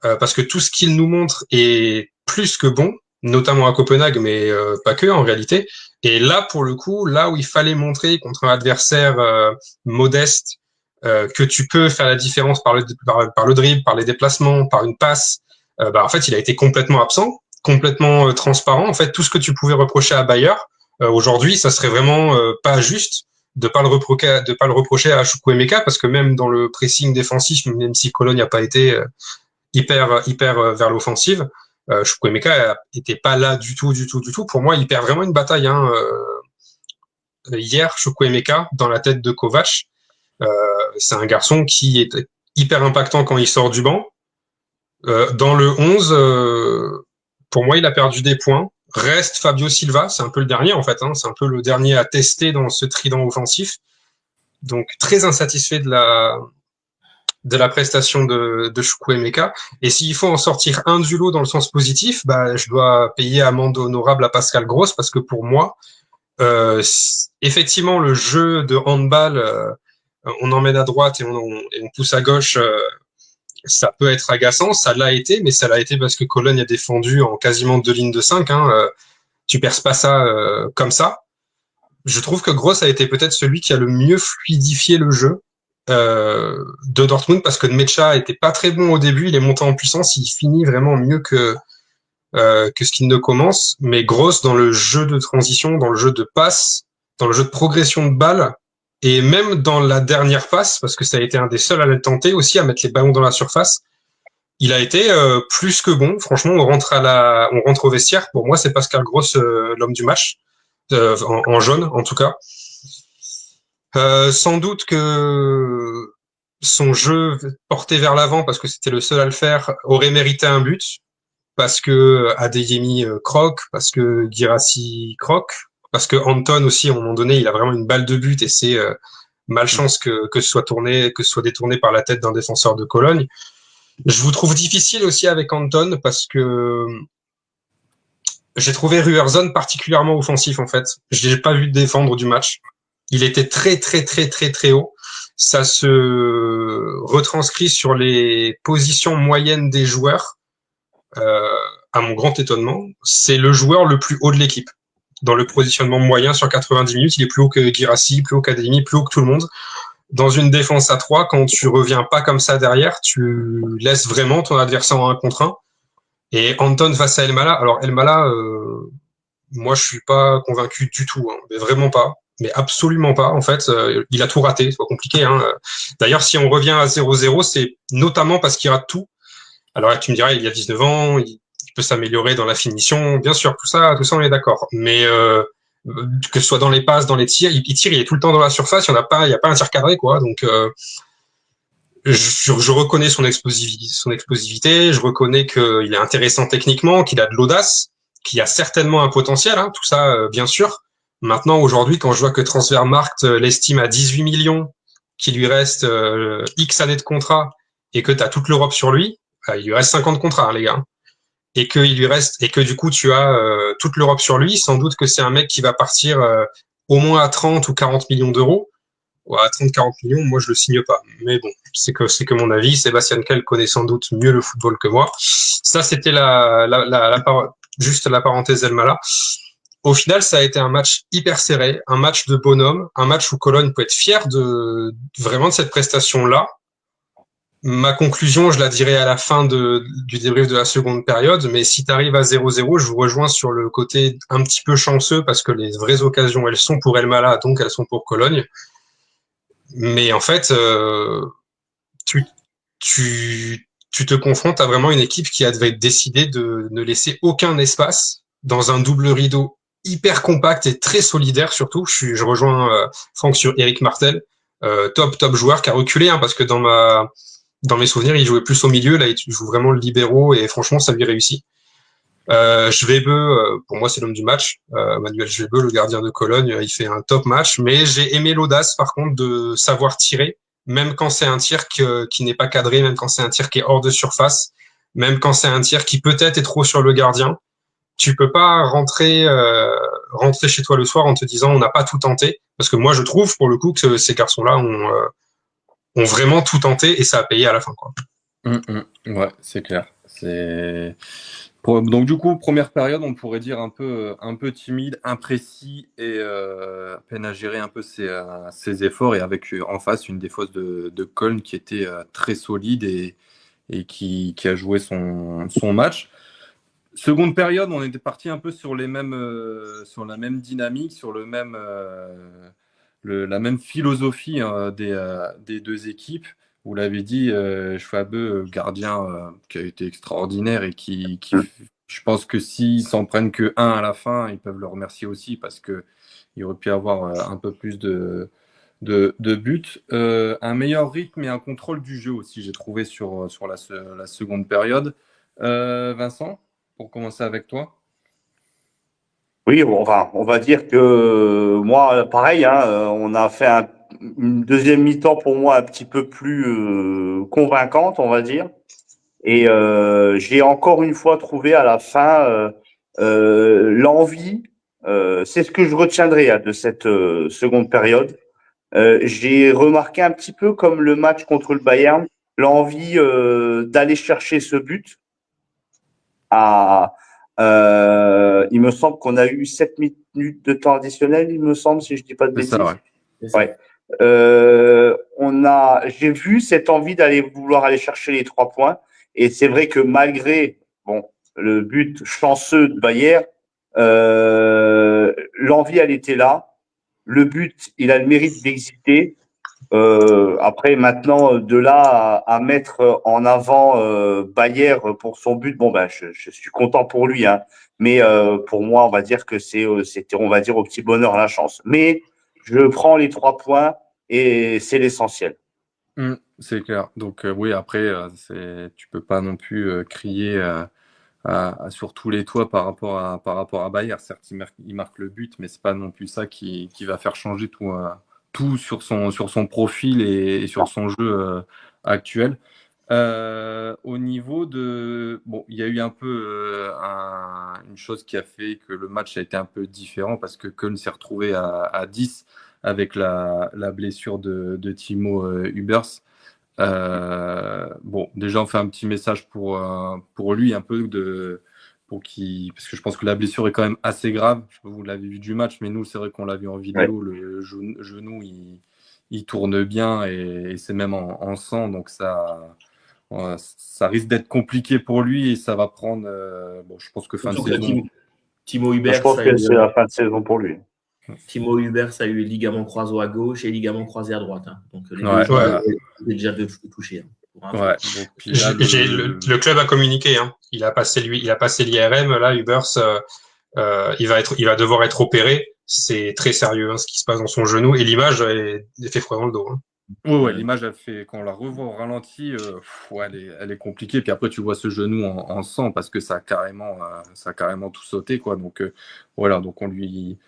parce que tout ce qu'il nous montre est plus que bon, notamment à Copenhague, mais pas que en réalité. Et là, pour le coup, là où il fallait montrer contre un adversaire modeste que tu peux faire la différence par le dribble, par les déplacements, par une passe, en fait, il a été complètement absent, complètement transparent. En fait, tout ce que tu pouvais reprocher à Bayer, aujourd'hui, ça serait vraiment pas juste de pas le reprocher à Chukwuemeka, parce que même dans le pressing défensif, même si Cologne n'a pas été hyper vers l'offensive, Chukwuemeka était pas là du tout. Pour moi, il perd vraiment une bataille. Hier, Chukwuemeka, dans la tête de Kovac, c'est un garçon qui est hyper impactant quand il sort du banc. Dans le 11, pour moi, il a perdu des points. Reste Fabio Silva, c'est un peu le dernier en fait. C'est un peu le dernier à tester dans ce trident offensif. Donc très insatisfait de la prestation de Chukwuemeka. Et s'il faut en sortir un du lot dans le sens positif, je dois payer amende honorable à Pascal Gross parce que pour moi, effectivement, le jeu de handball, on emmène à droite et on pousse à gauche, ça peut être agaçant. Ça l'a été, mais ça l'a été parce que Cologne a défendu en quasiment 2 lignes de 5. Tu perces pas ça comme ça. Je trouve que Gross a été peut-être celui qui a le mieux fluidifié le jeu de Dortmund parce que Nmecha était pas très bon au début, il est monté en puissance, il finit vraiment mieux que ce qu'il ne commence, mais Gross dans le jeu de transition, dans le jeu de passe, dans le jeu de progression de balle, et même dans la dernière passe, parce que ça a été un des seuls à le tenter aussi, à mettre les ballons dans la surface, il a été plus que bon. Franchement, on rentre au vestiaire. Pour moi, c'est Pascal Gross l'homme du match, en jaune en tout cas. Sans doute que son jeu porté vers l'avant, parce que c'était le seul à le faire, aurait mérité un but, parce que Adeyemi croque, parce que Guirassy croque, parce que Anton aussi, à un moment donné, il a vraiment une balle de but et c'est malchance que ce soit détourné par la tête d'un défenseur de Cologne. Je vous trouve difficile aussi avec Anton parce que j'ai trouvé Ruerzon particulièrement offensif en fait. Je l'ai pas vu défendre du match. Il était très haut. Ça se retranscrit sur les positions moyennes des joueurs. À mon grand étonnement, c'est le joueur le plus haut de l'équipe. Dans le positionnement moyen sur 90 minutes, il est plus haut que Guirassy, plus haut qu'Adeyemi, plus haut que tout le monde. Dans une défense à 3, quand tu reviens pas comme ça derrière, tu laisses vraiment ton adversaire en 1 contre 1. Et Anton face à Elmala, alors Elmala, moi je suis pas convaincu du tout, mais vraiment pas, mais absolument pas. En fait, il a tout raté, c'est pas compliqué. D'ailleurs, si on revient à 0-0, c'est notamment parce qu'il rate tout. Alors là, tu me dirais, il y a 19 ans, il peut s'améliorer dans la finition, bien sûr, tout ça on est d'accord. Mais que ce soit dans les passes, dans les tirs, il tire, il est tout le temps dans la surface, il y a pas un tir cadré, quoi. Donc je reconnais son explosivité, je reconnais qu'il est intéressant techniquement, qu'il a de l'audace, qu'il a certainement un potentiel, tout ça, bien sûr. Maintenant, aujourd'hui, quand je vois que Transfermarkt l'estime à 18 millions, qu'il lui reste X années de contrat et que tu as toute l'Europe sur lui, il lui reste 50 contrats, hein, les gars. Et que du coup, tu as toute l'Europe sur lui, sans doute que c'est un mec qui va partir au moins à 30 ou 40 millions d'euros. Ouais, à 30-40 millions, moi, je le signe pas. Mais bon, c'est que mon avis. Sébastien Kell connaît sans doute mieux le football que moi. Ça, c'était juste la parenthèse Elmala. Au final, ça a été un match hyper serré, un match de bonhomme, un match où Cologne peut être fier vraiment de cette prestation-là. Ma conclusion, je la dirai à la fin du débrief de la seconde période, mais si tu arrives à 0-0, je vous rejoins sur le côté un petit peu chanceux parce que les vraies occasions, elles sont pour Elmala, donc elles sont pour Cologne. Mais en fait, tu, tu te confrontes à vraiment une équipe qui avait décidé de ne laisser aucun espace dans un double rideau hyper compact et très solidaire surtout. Je rejoins Franck sur Eric Martel, top joueur qui a reculé parce que dans mes souvenirs, il jouait plus au milieu. Là, il joue vraiment le libéraux et franchement, ça lui réussit. Schwebe, pour moi, c'est l'homme du match. Manuel Schwebe, le gardien de Cologne, il fait un top match. Mais j'ai aimé l'audace, par contre, de savoir tirer, même quand c'est un tir qui n'est pas cadré, même quand c'est un tir qui est hors de surface, même quand c'est un tir qui peut-être est trop sur le gardien. Tu peux pas rentrer chez toi le soir en te disant on n'a pas tout tenté, parce que moi, je trouve pour le coup que ces garçons-là ont vraiment tout tenté et ça a payé à la fin, quoi. Ouais, c'est clair. Donc du coup, première période, on pourrait dire un peu timide, imprécis et peine à gérer un peu ses efforts et avec en face une défense de Köln qui était très solide et qui a joué son match. Seconde période, on était parti un peu sur la même dynamique, sur la même philosophie des deux équipes. Vous l'avez dit, Schwabeux, gardien qui a été extraordinaire et je pense que s'ils s'en prennent que un à la fin, ils peuvent le remercier aussi parce qu'il aurait pu avoir un peu plus de buts. Un meilleur rythme et un contrôle du jeu aussi, j'ai trouvé sur la seconde période. Vincent, pour commencer avec toi. Oui, on va dire que moi, pareil, on a fait une deuxième mi-temps pour moi un petit peu plus convaincante, on va dire. Et j'ai encore une fois trouvé à la fin l'envie. C'est ce que je retiendrai de cette seconde période. J'ai remarqué un petit peu comme le match contre le Bayern, l'envie d'aller chercher ce but. Il me semble qu'on a eu 7 minutes de temps additionnel, il me semble, si je dis pas de bêtises. Ça, ouais. J'ai vu cette envie d'aller vouloir aller chercher les 3 points. Et c'est vrai que malgré le but chanceux de Bayer, l'envie, elle était là. Le but, il a le mérite d'exister. Après, maintenant, de là à mettre en avant Bayer pour son but, je suis content pour lui, mais pour moi, on va dire que c'était, on va dire, au petit bonheur la chance. Mais je prends les 3 points et c'est l'essentiel. C'est clair. Donc oui, après, tu peux pas non plus crier sur tous les toits par rapport à Bayer. Certes, il marque le but, mais c'est pas non plus ça qui va faire changer tout sur son profil et sur son jeu actuel. Au niveau il y a eu un peu une chose qui a fait que le match a été un peu différent parce que Köln s'est retrouvé à 10 avec la blessure de Timo Hübers. Déjà, on fait un petit message pour lui, un peu parce que je pense que la blessure est quand même assez grave. Je sais pas, vous l'avez vu du match, mais nous, c'est vrai qu'on l'a vu en vidéo. Ouais. Le genou, il tourne bien et c'est même en sang, donc ça risque d'être compliqué pour lui et ça va prendre. Je pense que fin de saison. Timo Hübers, je pense que c'est la fin de saison pour lui. Timo Hübers a eu ligament croisé à gauche et ligament croisé à droite. Donc les deux déjà de toucher. Ouais. Donc, puis là, le club a communiqué. Il a passé l'IRM. Là, Hübers, il va devoir être opéré. C'est très sérieux ce qui se passe dans son genou et l'image fait froid dans le dos. Ouais, l'image, quand on la revoit au ralenti, elle est compliquée. Puis après, tu vois ce genou en sang parce que ça a carrément tout sauté, quoi. Donc voilà, donc on lui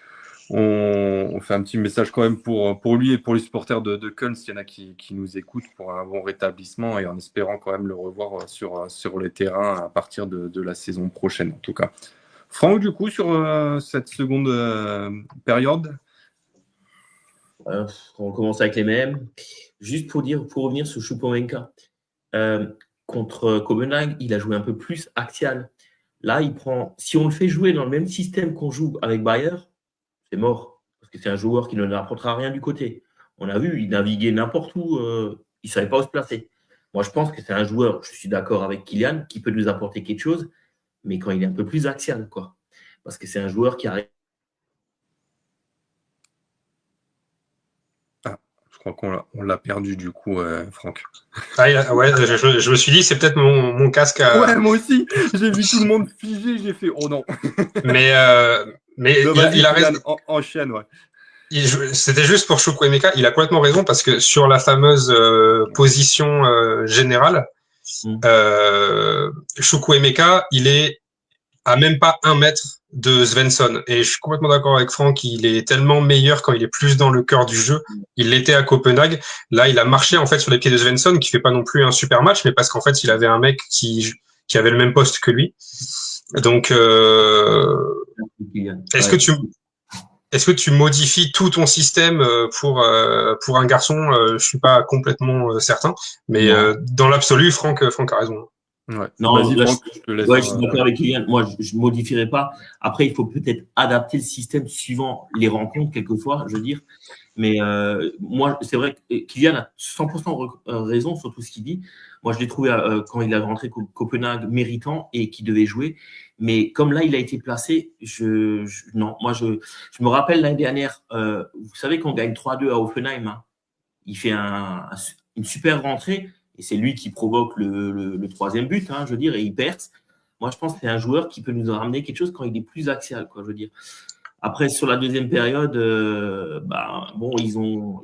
on fait un petit message quand même pour lui et pour les supporters de Köln, s'il y en a qui nous écoutent, pour un bon rétablissement et en espérant quand même le revoir sur les terrains à partir de la saison prochaine en tout cas. Franck, du coup, sur cette seconde période. On commence avec les mêmes. Juste pour revenir sur Choupo-Moting, contre Copenhague, il a joué un peu plus axial. Là, si on le fait jouer dans le même système qu'on joue avec Bayer, c'est mort. Parce que c'est un joueur qui ne n'apportera rien du côté. On a vu, il naviguait n'importe où, il ne savait pas où se placer. Moi, je pense que c'est un joueur, je suis d'accord avec Kylian, qui peut nous apporter quelque chose, mais quand il est un peu plus axial, quoi. Parce que c'est un joueur qui arrive. Je crois qu'on l'a perdu du coup, Franck. Ouais, je me suis dit, c'est peut-être mon casque. Ouais, moi aussi. J'ai vu tout le monde figé. J'ai fait, oh non. Mais il a raison. Enchaîne, ouais. C'était juste pour Chukwuemeka, il a complètement raison parce que sur la fameuse position générale, Chukwuemeka, il est à même pas 1 mètre de Svensson. Et je suis complètement d'accord avec Franck, il est tellement meilleur quand il est plus dans le cœur du jeu. Il l'était à Copenhague. Là, il a marché en fait sur les pieds de Svensson, qui fait pas non plus un super match, mais parce qu'en fait, il avait un mec qui avait le même poste que lui. Donc, est-ce que tu modifies tout ton système pour un garçon? Je suis pas complètement certain, mais dans l'absolu, Franck a raison. Ouais. Non, vas-y, là, Franck, je te laisse. Ouais, je suis d'accord avec Kylian. Moi, je ne modifierai pas. Après, il faut peut-être adapter le système suivant les rencontres, quelquefois, je veux dire. Mais moi, c'est vrai que Kylian a 100% raison sur tout ce qu'il dit. Moi, je l'ai trouvé, quand il a rentré Copenhague, méritant et qui devait jouer. Mais comme là, il a été placé, non. Moi, je me rappelle l'année dernière, vous savez qu'on gagne 3-2 à Hoffenheim. Hein. Il fait une super rentrée. Et c'est lui qui provoque le 3e but, hein, je veux dire, et il perce. Moi, je pense que c'est un joueur qui peut nous ramener quelque chose quand il est plus axial, quoi, je veux dire. Après, sur la deuxième période, bon, ils ont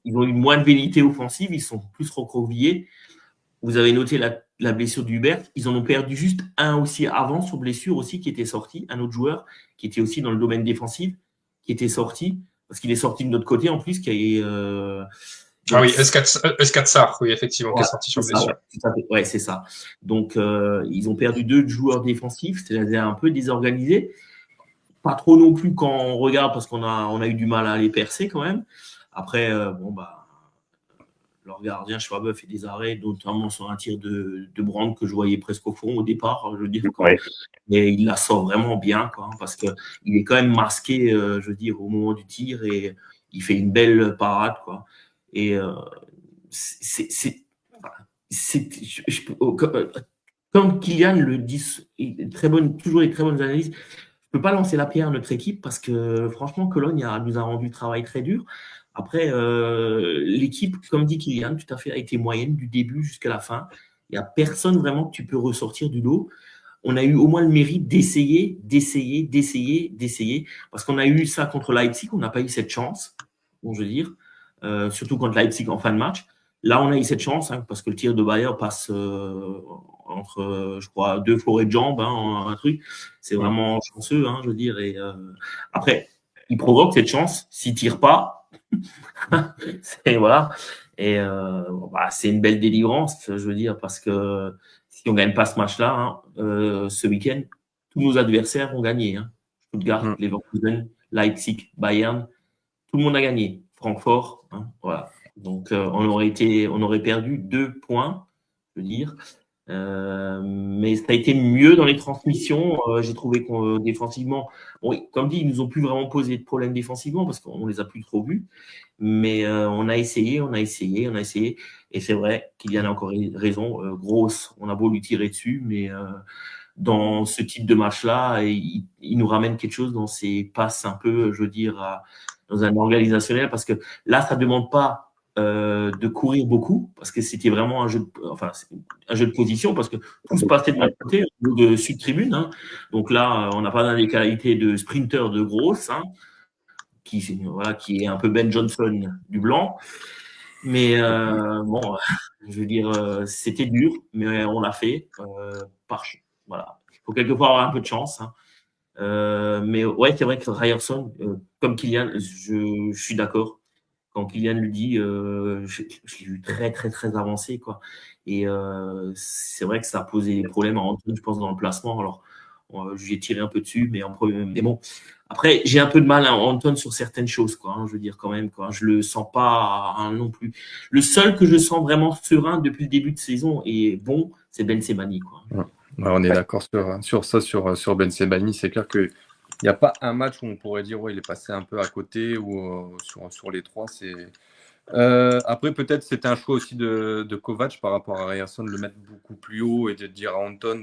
eu moins de vélité offensive, ils sont plus recroquevillés. Vous avez noté la blessure d'Hubert. Ils en ont perdu juste un aussi avant sur blessure aussi qui était sorti, un autre joueur qui était aussi dans le domaine défensif, qui était sorti, parce qu'il est sorti de notre côté en plus, qui est ah oui, Eskatsar, oui, effectivement, qui est sorti sur blessure. Ouais, c'est ça. Donc, ils ont perdu 2 joueurs défensifs, c'est-à-dire un peu désorganisé. Pas trop non plus quand on regarde, parce qu'on a eu du mal à les percer quand même. Après, leur gardien, Schwab, fait des arrêts, notamment sur un tir de Brandt que je voyais presque au fond au départ, je veux dire. Ouais. Et il la sort vraiment bien, quoi, parce qu'il est quand même masqué, je veux dire, au moment du tir, et il fait une belle parade, quoi. Et comme Kylian le dit, toujours des très bonnes analyses, je ne peux pas lancer la pierre à notre équipe parce que franchement, Cologne nous a rendu le travail très dur. Après, l'équipe, comme dit Kylian, tout à fait, a été moyenne du début jusqu'à la fin. Il n'y a personne vraiment que tu peux ressortir du lot. On a eu au moins le mérite d'essayer. Parce qu'on a eu ça contre Leipzig, on n'a pas eu cette chance, bon, je veux dire. Surtout contre Leipzig en fin de match. Là, on a eu cette chance, hein, parce que le tir de Bayer passe entre, je crois, 2 forêts de jambes, hein, un truc. C'est vraiment chanceux, hein, je veux dire. Et après, il provoque cette chance. S'il ne tire pas, voilà. Et c'est une belle délivrance, je veux dire, parce que si on ne gagne pas ce match-là, hein, ce week-end, tous nos adversaires ont gagné. Hein. Stuttgart, Leverkusen, Leipzig, Bayern, tout le monde a gagné. Francfort, hein, voilà. Donc, on aurait perdu 2 points, je veux dire. Mais ça a été mieux dans les transmissions. J'ai trouvé qu'on défensivement, comme dit, ils nous ont plus vraiment posé de problème défensivement parce qu'on les a plus trop vus. Mais on a essayé. Et c'est vrai qu'il y en a encore raison. Grosse, on a beau lui tirer dessus, mais dans ce type de match-là, il nous ramène quelque chose dans ses passes un peu, je veux dire, dans un organisationnel, parce que là, ça ne demande pas de courir beaucoup, parce que c'était vraiment un jeu de position, parce que tout se passait de l'autre côté, de sud-tribune. Hein. Donc là, on n'a pas des qualités de sprinter de grosse, hein, qui est un peu Ben Johnson du blanc. Mais bon, je veux dire, c'était dur, mais on l'a fait. Voilà. Il faut quelquefois avoir un peu de chance. Hein. Mais ouais, c'est vrai que Ryerson, comme Kylian, je suis d'accord. Quand Kylian le dit, je l'ai vu très, très, très avancé, quoi. Et c'est vrai que ça a posé des problèmes à Antoine, je pense, dans le placement. Alors, je lui ai tiré un peu dessus, mais bon. Après, j'ai un peu de mal à Antoine sur certaines choses, quoi. Je veux dire, quand même, quoi. Je le sens pas non plus. Le seul que je sens vraiment serein depuis le début de saison et bon, c'est Ben Sebaini, quoi. Ouais, on est d'accord sur ça, sur Ben Sebaini. C'est clair que il n'y a pas un match où on pourrait dire il est passé un peu à côté ou sur les trois. Après, peut-être c'était un choix aussi de Kovac par rapport à Ryerson de le mettre beaucoup plus haut et de dire à Anton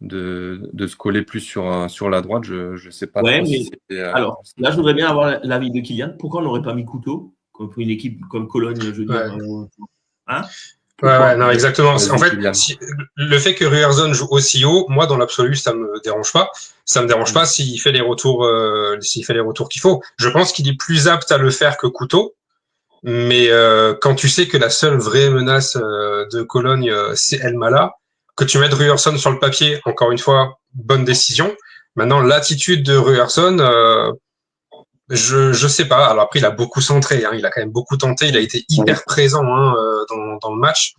de se coller plus sur la droite. Je ne sais pas Ouais, trop mais si c'était. alors, là, je voudrais bien avoir l'avis de Kylian. Pourquoi on n'aurait pas mis Couteau pour une équipe comme Cologne, je veux dire, hein? Ouais, non, exactement. Vas-y, En fait, Kylian. le fait que Ryerson joue aussi haut, moi, dans l'absolu, ça me dérange pas. Ça me dérange pas s'il fait les retours, qu'il faut. Je pense qu'il est plus apte à le faire que Couteau. Mais quand tu sais que la seule vraie menace de Cologne, c'est El Mala, que tu mettes Ryerson sur le papier, encore une fois, bonne décision. Maintenant, l'attitude de Ryerson, je sais pas. Alors après, il a beaucoup centré, hein, il a quand même beaucoup tenté, il a été hyper présent dans le match.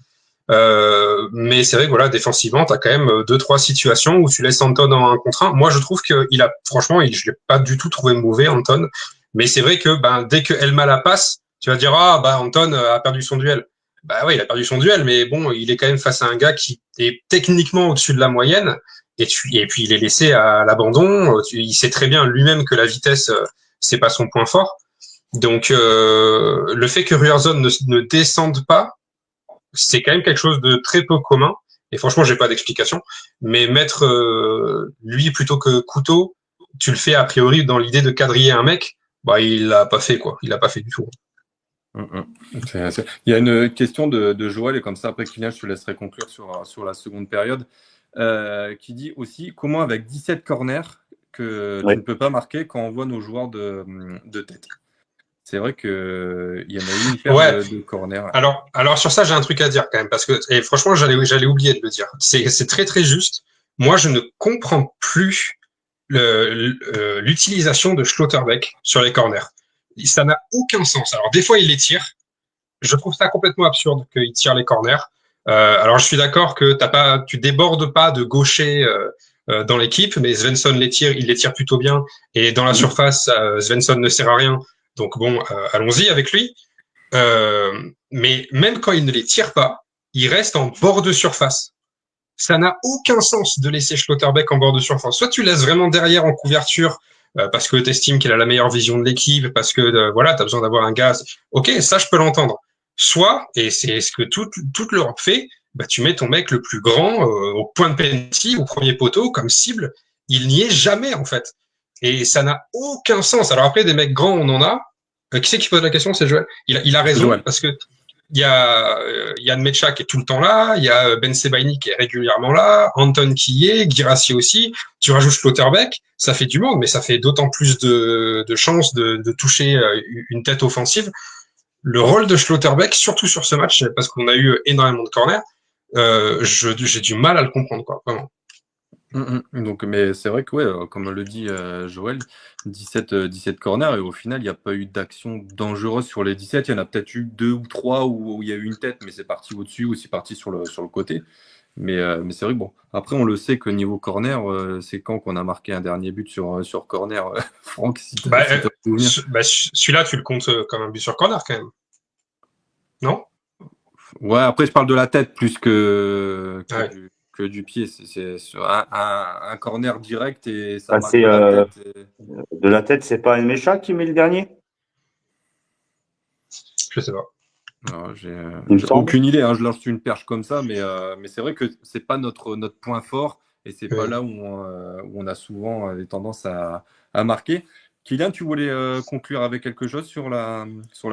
Mais c'est vrai que voilà, défensivement, tu as quand même deux trois situations où tu laisses Anton en 1 contre 1. Moi, je trouve qu'il a, franchement, je l'ai pas du tout trouvé mauvais, Anton. Mais c'est vrai que dès que Elma la passe, tu vas dire Anton a perdu son duel. Bah ouais, il a perdu son duel, mais bon, il est quand même face à un gars qui est techniquement au-dessus de la moyenne. Et puis il est laissé à l'abandon. Il sait très bien lui-même que la vitesse, c'est pas son point fort. Donc le fait que Ryerson ne descende pas, c'est quand même quelque chose de très peu commun. Et franchement, j'ai pas d'explication. Mais mettre lui plutôt que Couteau, tu le fais a priori dans l'idée de quadriller un mec. Il l'a pas fait, quoi. Il l'a pas fait du tout. Il y a une question de Joël, et comme ça, après Kylian, je te laisserai conclure sur la seconde période, qui dit aussi comment avec 17 corners que tu ne peux pas marquer quand on voit nos joueurs de tête. C'est vrai qu'il y en a eu une paire de corners. Alors sur ça, j'ai un truc à dire quand même, parce que et franchement, j'allais oublier de le dire. C'est très très juste. Moi, je ne comprends plus l'utilisation de Schlotterbeck sur les corners. Ça n'a aucun sens. Alors des fois, il les tire. Je trouve ça complètement absurde qu'il tire les corners. Alors je suis d'accord que tu débordes pas de gaucher dans l'équipe, mais Svensson il les tire plutôt bien. Et dans la surface, Svensson ne sert à rien. Donc bon, allons-y avec lui. Mais même quand il ne les tire pas, il reste en bord de surface. Ça n'a aucun sens de laisser Schlotterbeck en bord de surface. Soit tu laisses vraiment derrière en couverture parce que tu estimes qu'il a la meilleure vision de l'équipe, parce que tu as besoin d'avoir un gars. Ok, ça je peux l'entendre. Soit, et c'est ce que toute l'Europe fait, tu mets ton mec le plus grand au point de penalty, au premier poteau, comme cible. Il n'y est jamais en fait. Et ça n'a aucun sens. Alors après, des mecs grands, on en a. Qui c'est qui pose la question? C'est Joël. Il a raison, Joël. Parce que il y a Yann Mecha qui est tout le temps là, il y a Ben Sebaini qui est régulièrement là, Anton qui y est, Guirassy aussi, tu rajoutes Schlotterbeck, ça fait du monde, mais ça fait d'autant plus de chances de toucher une tête offensive. Le rôle de Schlotterbeck, surtout sur ce match, parce qu'on a eu énormément de corners, j'ai du mal à le comprendre, quoi, vraiment. Donc, mais c'est vrai que, comme le dit Joël, 17 corners, et au final, il n'y a pas eu d'action dangereuse sur les 17. Il y en a peut-être eu 2 ou 3 où il y a eu une tête, mais c'est parti au-dessus ou c'est parti sur le côté. Mais c'est vrai que bon, après, on le sait que niveau corner, c'est quand qu'on a marqué un dernier but sur corner, Franck, si tu celui-là, tu le comptes comme un but sur corner quand même. Non? Ouais, après, je parle de la tête plus que du pied. C'est sur un corner direct et ça marque la tête. De la tête, c'est pas Mecha qui met le dernier? Je sais pas. Non, j'ai aucune idée, je lance une perche comme ça, mais c'est vrai que c'est pas notre point fort et c'est pas là où on a souvent des tendances à marquer. Kylian, tu voulais conclure avec quelque chose sur la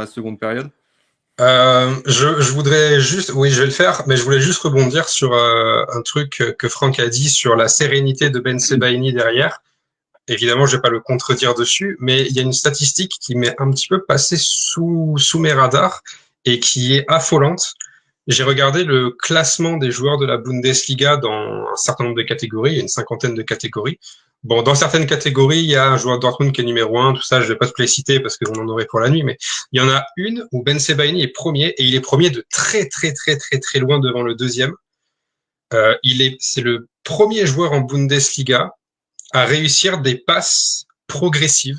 seconde période? Je voudrais juste, oui, je vais le faire, mais je voulais juste rebondir sur un truc que Franck a dit sur la sérénité de Ben Sebaini derrière. Évidemment, je vais pas le contredire dessus, mais il y a une statistique qui m'est un petit peu passée sous mes radars et qui est affolante. j'ai regardé le classement des joueurs de la Bundesliga dans un certain nombre de catégories, il y a une cinquantaine de catégories. Bon, dans certaines catégories, il y a un joueur de Dortmund qui est numéro 1, tout ça, je vais pas te les citer parce qu'on en aurait pour la nuit, mais il y en a une où Ben Sebaini est premier, et il est premier de très loin devant le deuxième. C'est le premier joueur en Bundesliga à réussir des passes progressives.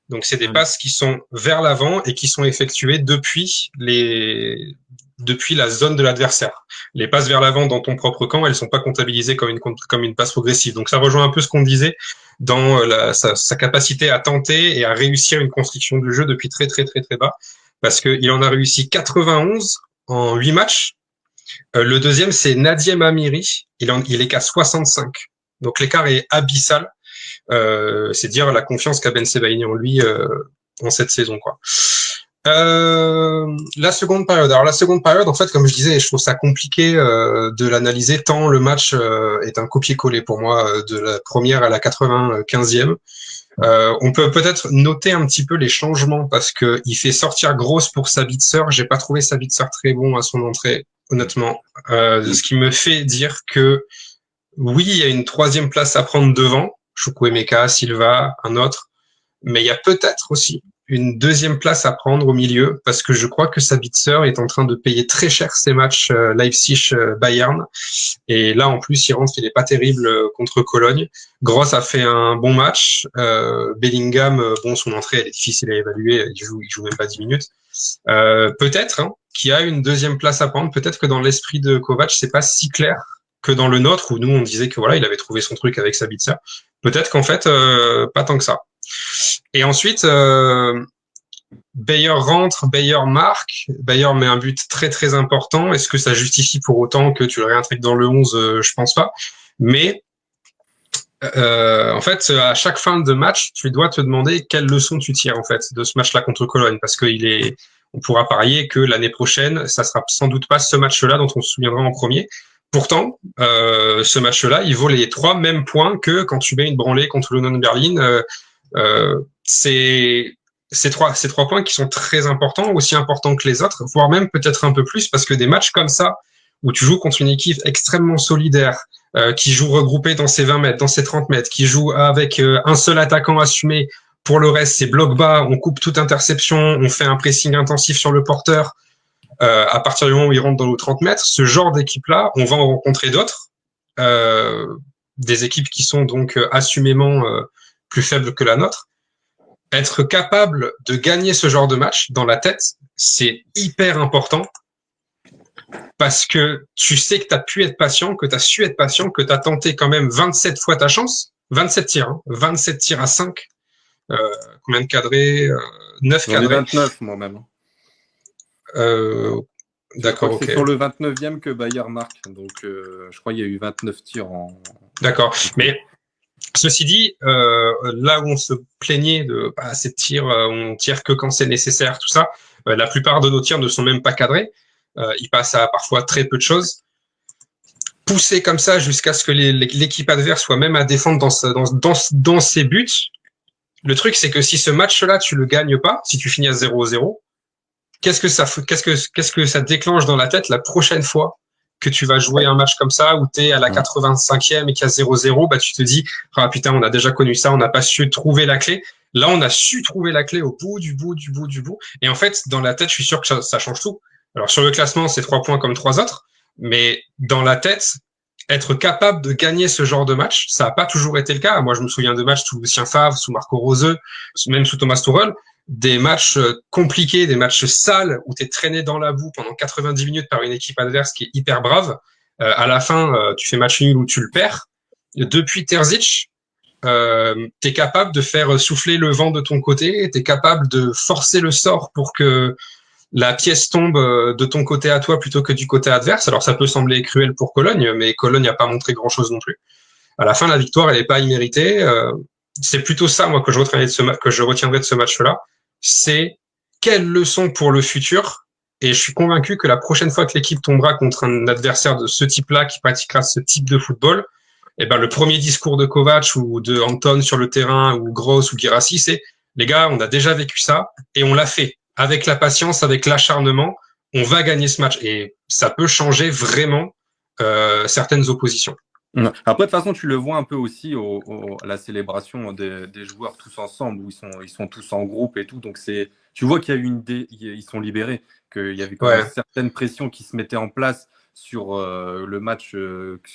Donc, c'est des passes qui sont vers l'avant et qui sont effectuées depuis la zone de l'adversaire. Les passes vers l'avant dans ton propre camp, elles sont pas comptabilisées comme une passe progressive. Donc, ça rejoint un peu ce qu'on disait dans sa capacité à tenter et à réussir une construction de jeu depuis très bas. Parce qu'il en a réussi 91 en 8 matchs. Le deuxième, c'est Nadiem Amiri. Il est qu'à 65. Donc, l'écart est abyssal. C'est dire la confiance qu'a Ben Sebaini en lui en cette saison, quoi. La seconde période. Alors la seconde période, en fait, comme je disais, je trouve ça compliqué de l'analyser tant le match est un copier-coller pour moi de la première à la 95e. On peut peut-être noter un petit peu les changements parce que il fait sortir Gross pour Sabitzer. J'ai pas trouvé Sabitzer très bon à son entrée, honnêtement. Ce qui me fait dire que oui, il y a une troisième place à prendre devant. Chukwuemeka, Silva, un autre. Mais il y a peut-être aussi une deuxième place à prendre au milieu parce que je crois que Sabitzer est en train de payer très cher ses matchs Leipzig-Bayern. Et là, en plus, il est pas terrible contre Cologne. Gross a fait un bon match. Bellingham, son entrée, elle est difficile à évaluer. Il joue même pas 10 minutes. Peut-être qu'il y a une deuxième place à prendre. Peut-être que dans l'esprit de Kovac, c'est pas si clair que dans le nôtre où nous on disait que voilà, il avait trouvé son truc avec Sabitzer. Peut-être qu'en fait pas tant que ça. Et ensuite Bayer rentre, Bayer marque, Bayer met un but très important. Est-ce que ça justifie pour autant que tu le réintègres dans le 11? Je pense pas. Mais en fait, à chaque fin de match, tu dois te demander quelle leçon tu tires en fait de ce match-là contre Cologne, parce que on pourra parier que l'année prochaine, ça sera sans doute pas ce match-là dont on se souviendra en premier. Pourtant, ce match-là, il vaut les 3 mêmes points que quand tu mets une branlée contre l'Union Berlin. C'est trois points qui sont très importants, aussi importants que les autres, voire même peut-être un peu plus, parce que des matchs comme ça, où tu joues contre une équipe extrêmement solidaire, qui joue regroupée dans ses 20 mètres, dans ses 30 mètres, qui joue avec un seul attaquant assumé, pour le reste, c'est bloc bas, on coupe toute interception, on fait un pressing intensif sur le porteur. À partir du moment où il rentre dans nos 30 mètres, ce genre d'équipe-là, on va en rencontrer d'autres, des équipes qui sont donc assumément plus faibles que la nôtre. Être capable de gagner ce genre de match dans la tête, c'est hyper important parce que tu sais que tu as pu être patient, que tu as su être patient, que tu as tenté quand même 27 fois ta chance, 27 tirs, 27 tirs à 5, combien de cadrés, 9 cadrés. 29 moi-même. D'accord, ok. C'est sur le 29e que Bayer marque, donc je crois qu'il y a eu 29 tirs en... D'accord, mais ceci dit, là où on se plaignait de ces tirs, on tire que quand c'est nécessaire, tout ça, la plupart de nos tirs ne sont même pas cadrés, ils passent à parfois très peu de choses. Pousser comme ça jusqu'à ce que l'équipe adverse soit même à défendre dans ses buts, le truc c'est que si ce match-là tu le gagnes pas, si tu finis à 0-0, qu'est-ce que ça déclenche dans la tête la prochaine fois que tu vas jouer un match comme ça où tu es à la 85e et qu'il y a 0-0, bah tu te dis ah putain, on a déjà connu ça, on n'a pas su trouver la clé. Là, on a su trouver la clé au bout du bout. Et en fait, dans la tête, je suis sûr que ça change tout. Alors sur le classement, c'est 3 points comme 3 autres, mais dans la tête, être capable de gagner ce genre de match, ça n'a pas toujours été le cas. Moi, je me souviens de matchs sous Lucien Favre, sous Marco Rose, même sous Thomas Tuchel, des matchs compliqués, des matchs sales où tu es traîné dans la boue pendant 90 minutes par une équipe adverse qui est hyper brave. À la fin, tu fais match nul ou tu le perds. Depuis Terzic, tu es capable de faire souffler le vent de ton côté, tu es capable de forcer le sort pour que la pièce tombe de ton côté à toi plutôt que du côté adverse. Alors ça peut sembler cruel pour Cologne, mais Cologne n'a pas montré grand-chose non plus. À la fin, la victoire, elle n'est pas imméritée. C'est plutôt ça, moi, que je retiendrai de ce match-là. C'est quelle leçon pour le futur. Et je suis convaincu que la prochaine fois que l'équipe tombera contre un adversaire de ce type-là, qui pratiquera ce type de football, eh ben, le premier discours de Kovac ou de Anton sur le terrain ou Gross ou Guirassy, c'est les gars, on a déjà vécu ça et on l'a fait avec la patience, avec l'acharnement. on va gagner ce match. Et ça peut changer vraiment certaines oppositions. Après, de toute façon, tu le vois un peu aussi à la célébration des joueurs tous ensemble, où ils sont tous en groupe et tout. Donc, tu vois qu'il y a eu ils sont libérés, qu'il y avait quand même une certaine pression qui se mettait en place sur le match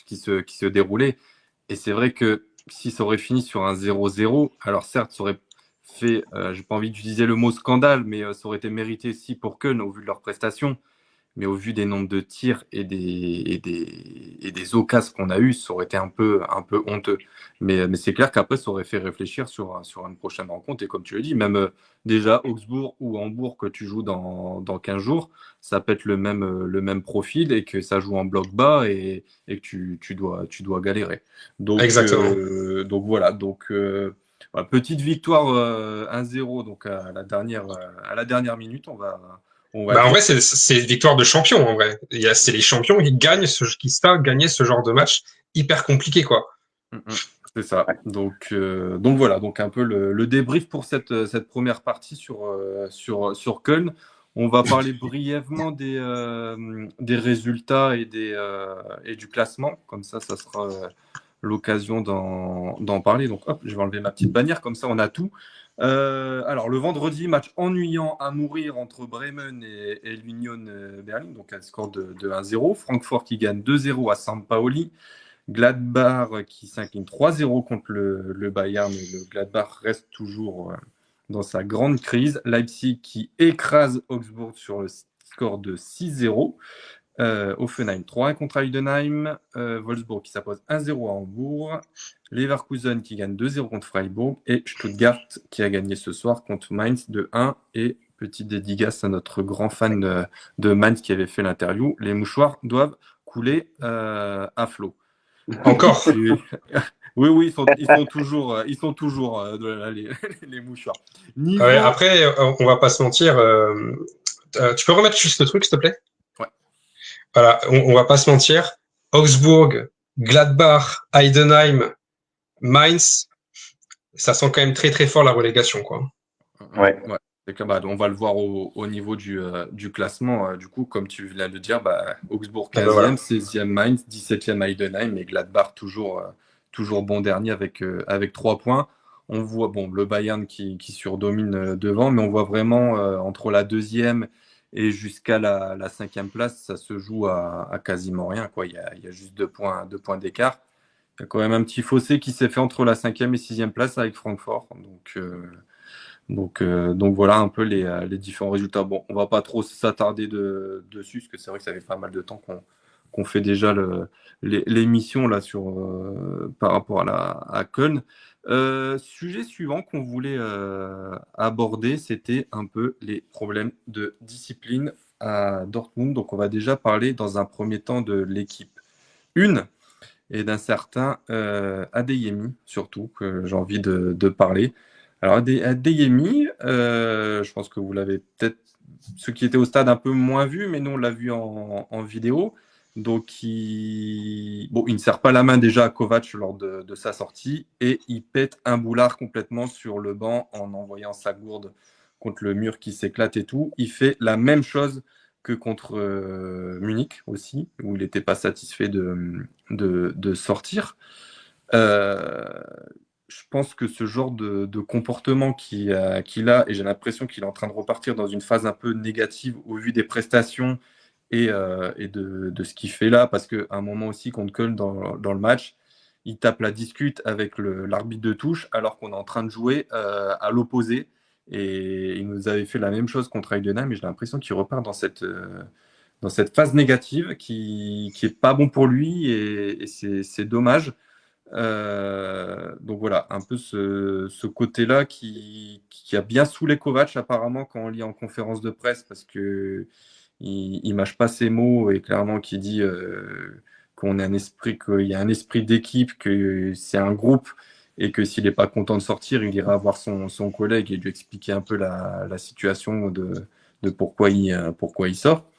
qui se déroulait. Et c'est vrai que si ça aurait fini sur un 0-0, alors certes, ça aurait fait, j'ai pas envie d'utiliser le mot scandale, mais ça aurait été mérité aussi pour Köln au vu de leurs prestations. Mais au vu des nombres de tirs et des occasions qu'on a eues, ça aurait été un peu honteux. Mais c'est clair qu'après, ça aurait fait réfléchir sur une prochaine rencontre. Et comme tu l'as dit, même déjà Augsbourg ou Hambourg que tu joues dans 15 jours, ça peut être le même profil et que ça joue en bloc bas et que tu dois galérer. Donc, Exactement. donc voilà. Voilà, petite victoire 1-0 donc à la dernière minute, on va Bah, en dire. vrai, c'est victoire de champion, en vrai. C'est les champions qui gagnent qui savent gagner ce genre de match hyper compliqué, quoi. C'est ça. Donc voilà, donc un peu le débrief pour cette première partie sur Köln. On va parler brièvement des résultats et du classement. Comme ça sera l'occasion d'en parler. Donc hop, je vais enlever ma petite bannière, comme ça on a tout. Alors le vendredi, match ennuyant à mourir entre Bremen et l'Union Berlin, donc un score de 1-0. Francfort qui gagne 2-0 à San Paoli. Gladbach qui s'incline 3-0 contre le Bayern, mais le Gladbach reste toujours dans sa grande crise. Leipzig qui écrase Augsbourg sur le score de 6-0. Offenheim 3-1 contre Heidenheim. Wolfsburg qui s'impose 1-0 à Hambourg. Leverkusen qui gagne 2-0 contre Freiburg. Et Stuttgart qui a gagné ce soir contre Mainz 2-1. Et petit dédicace à notre grand fan de Mainz qui avait fait l'interview. Les mouchoirs doivent couler à flot. Encore. Oui, ils sont toujours les mouchoirs. Niveau... Ouais, après, on va pas se mentir. Tu peux remettre juste le truc, s'il te plaît? Ouais. Voilà, on va pas se mentir. Augsbourg, Gladbach, Heidenheim, Mainz, ça sent quand même très très fort la relégation, quoi. Ouais. Bah, on va le voir au niveau du classement. Du coup, comme tu viens de le dire, Augsbourg 15e, voilà. 16e Mainz, 17e Heidenheim et Gladbach toujours bon dernier avec 3 points. On voit le Bayern qui surdomine devant, mais on voit vraiment entre la 2e et jusqu'à la 5e place, ça se joue à quasiment rien, quoi. Il y a juste 2 points d'écart. Il y a quand même un petit fossé qui s'est fait entre la 5e et 6e place avec Francfort. Donc voilà un peu les différents résultats. Bon, on va pas trop s'attarder dessus, parce que c'est vrai que ça fait pas mal de temps qu'on fait déjà l'émission là par rapport à Köln. Sujet suivant qu'on voulait aborder, c'était un peu les problèmes de discipline à Dortmund. Donc on va déjà parler dans un premier temps de l'équipe 1 et d'un certain Adeyemi, surtout, que j'ai envie de parler. Alors, Adeyemi, je pense que vous l'avez peut-être, ceux qui étaient au stade, un peu moins vu, mais nous, on l'a vu en vidéo. Donc, il ne serre pas la main déjà à Kovac lors de sa sortie et il pète un boulard complètement sur le banc en envoyant sa gourde contre le mur qui s'éclate et tout. Il fait la même chose que contre Munich aussi, où il n'était pas satisfait de sortir. Je pense que ce genre de comportement qu'il a, et j'ai l'impression qu'il est en train de repartir dans une phase un peu négative au vu des prestations et de ce qu'il fait là, parce qu'à un moment aussi contre Köln dans le match, il tape la discute avec l'arbitre de touche alors qu'on est en train de jouer à l'opposé. Et il nous avait fait la même chose contre Heidenheim, mais j'ai l'impression qu'il repart dans cette phase négative qui est pas bon pour lui et c'est dommage. Donc voilà, un peu ce côté-là qui a bien saoulé Kovac apparemment quand on lit en conférence de presse parce que il mâche pas ses mots et clairement qui dit qu'il y a un esprit d'équipe, que c'est un groupe et que s'il n'est pas content de sortir, il ira voir son collègue et lui expliquer un peu la situation de pourquoi il sort.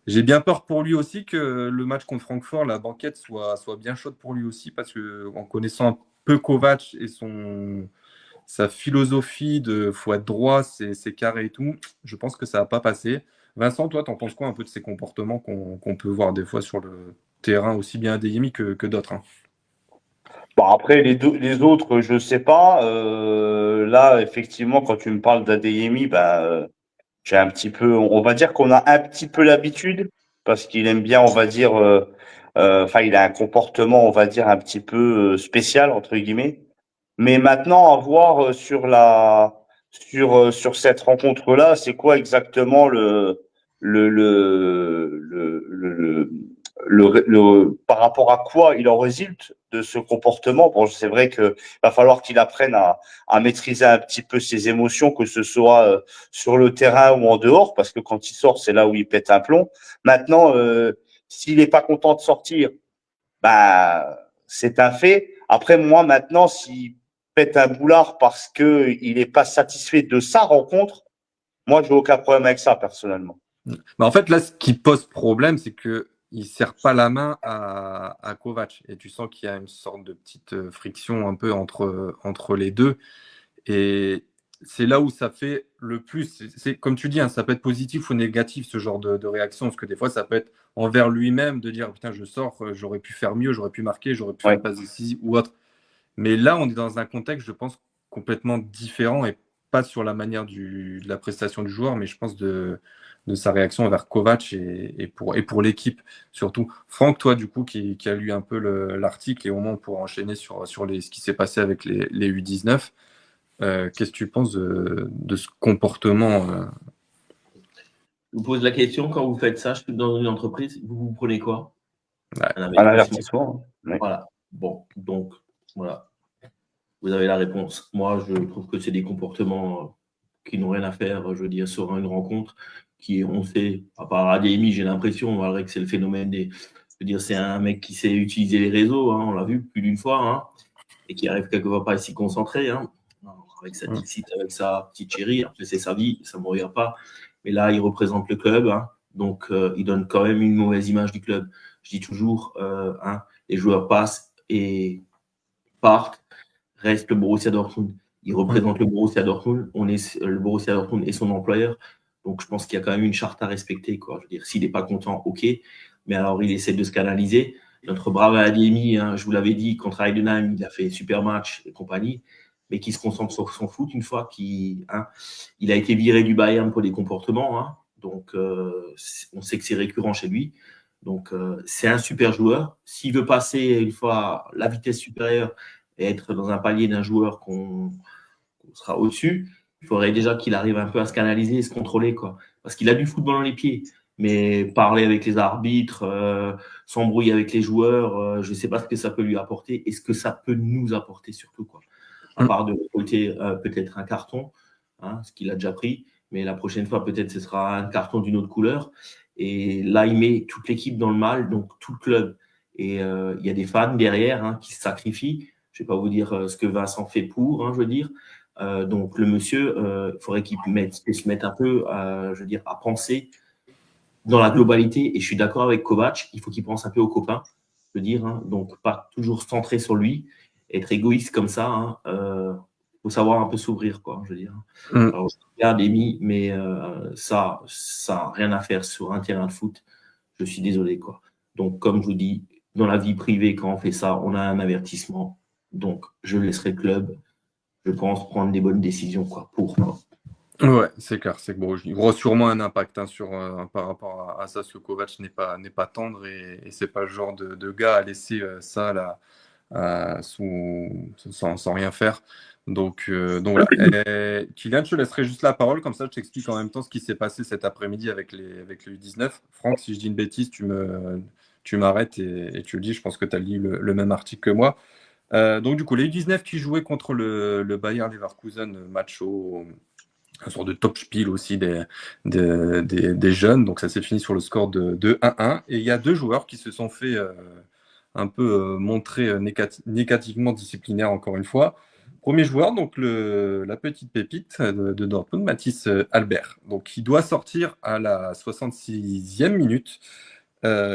J'ai bien peur pour lui aussi que le match contre Francfort, la banquette soit bien chaude pour lui aussi, parce que en connaissant un peu Kovac et sa philosophie de faut être droit, c'est carré et tout, je pense que ça va pas passer. Vincent, toi, t'en penses quoi un peu de ces comportements qu'on peut voir des fois sur le terrain, aussi bien Adeyemi que d'autres, hein? Bon, après, les autres, je sais pas. Là, effectivement, quand tu me parles d'Adeyemi, j'ai un petit peu, on va dire qu'on a un petit peu l'habitude parce qu'il aime bien, on va dire, enfin, il a un comportement, on va dire, un petit peu spécial entre guillemets. Mais maintenant, à voir sur cette rencontre-là, c'est quoi exactement le, le, le, le, par rapport à quoi il en résulte de ce comportement. Bon, c'est vrai que va falloir qu'il apprenne à maîtriser un petit peu ses émotions, que ce soit sur le terrain ou en dehors, parce que quand il sort, c'est là où il pète un plomb. Maintenant, s'il n'est pas content de sortir, c'est un fait. Après, moi, maintenant, s'il pète un boulard parce qu'il n'est pas satisfait de sa rencontre, moi, je n'ai aucun problème avec ça, personnellement. En fait, là, ce qui pose problème, c'est qu'il ne serre pas la main à Kovac. Et tu sens qu'il y a une sorte de petite friction un peu entre les deux. Et c'est là où ça fait le plus. C'est comme tu dis, hein, ça peut être positif ou négatif, ce genre de réaction. Parce que des fois, ça peut être envers lui-même de dire putain, je sors, j'aurais pu faire mieux, j'aurais pu marquer, j'aurais pu faire une passe décisive ou autre. Mais là, on est dans un contexte, je pense, complètement différent et pas sur la manière de la prestation du joueur, mais je pense de sa réaction envers Kovac et pour l'équipe surtout. Franck, toi, du coup, qui a lu un peu l'article et au moins pour enchaîner sur ce qui s'est passé avec les U19, qu'est-ce que tu penses de ce comportement Je vous pose la question, quand vous faites ça, je suis dans une entreprise, vous prenez quoi? Ouais. Un Un avertissement. Ouais. Voilà. Bon, donc, voilà. Vous avez la réponse. Moi, je trouve que c'est des comportements qui n'ont rien à faire, je veux dire, sur une rencontre on sait, à part Adeyemi, j'ai l'impression, malgré que c'est le phénomène je veux dire, c'est un mec qui sait utiliser les réseaux, hein, on l'a vu plus d'une fois, hein, et qui arrive quelquefois pas à s'y concentrer, hein, avec sa petite site, avec sa petite chérie. Après, c'est sa vie, ça ne me regarde pas. Mais là, il représente le club, hein, donc il donne quand même une mauvaise image du club. Je dis toujours, hein, les joueurs passent et partent, reste le Borussia Dortmund. Il représente le Borussia Dortmund. Le Borussia Dortmund est son employeur. Donc, je pense qu'il y a quand même une charte à respecter, quoi. Je veux dire, s'il n'est pas content, OK. Mais alors, il essaie de se canaliser. Notre brave Adeyemi, hein, je vous l'avais dit, contre Heidenheim, il a fait super match et compagnie, mais qui se concentre sur son foot une fois il a été viré du Bayern pour des comportements. Hein. Donc, on sait que c'est récurrent chez lui. Donc, c'est un super joueur. S'il veut passer une fois la vitesse supérieure et être dans un palier d'un joueur qu'on sera au-dessus, il faudrait déjà qu'il arrive un peu à se canaliser et se contrôler, quoi. Parce qu'il a du football dans les pieds. Mais parler avec les arbitres, s'embrouiller avec les joueurs, je ne sais pas ce que ça peut lui apporter et ce que ça peut nous apporter surtout, quoi. À part de récolter peut-être un carton, hein, ce qu'il a déjà pris, mais la prochaine fois, peut-être ce sera un carton d'une autre couleur. Et là, il met toute l'équipe dans le mal, donc tout le club. Et il y a des fans derrière, hein, qui se sacrifient. Je ne vais pas vous dire ce que Vincent fait pour, hein, je veux dire. Donc le monsieur, il faudrait qu'il se mette un peu, je veux dire, à penser dans la globalité. Et je suis d'accord avec Kovac, il faut qu'il pense un peu aux copains, je veux dire. Hein, donc pas toujours centré sur lui, être égoïste comme ça. Hein, faut savoir un peu s'ouvrir, quoi, je veux dire. Alors, je regarde Amy, mais ça n'a rien à faire sur un terrain de foot. Je suis désolé, quoi. Donc, comme je vous dis, dans la vie privée, quand on fait ça, on a un avertissement. Donc, je laisserai le club, je pense, prendre des bonnes décisions, quoi, pour moi. Ouais, c'est clair, c'est que bon, il y aura sûrement un impact, hein, par rapport à ça, parce que Kovac n'est pas tendre et c'est pas le genre de gars à laisser ça là, sans rien faire. Donc voilà. Et, Kylian, je te laisserai juste la parole, comme ça je t'explique en même temps ce qui s'est passé cet après-midi avec les U19. Franck, si je dis une bêtise, tu m'arrêtes et tu le dis, je pense que tu as lu le même article que moi. Donc du coup, les U19 qui jouaient contre le Bayer Leverkusen, match un sort de top spiel aussi des jeunes. Donc ça s'est fini sur le score de 1-1. Et il y a deux joueurs qui se sont fait un peu montrer négativement disciplinaires encore une fois. Premier joueur, donc la petite pépite de Dortmund, Mathis Albert. Donc il doit sortir à la 66e minute,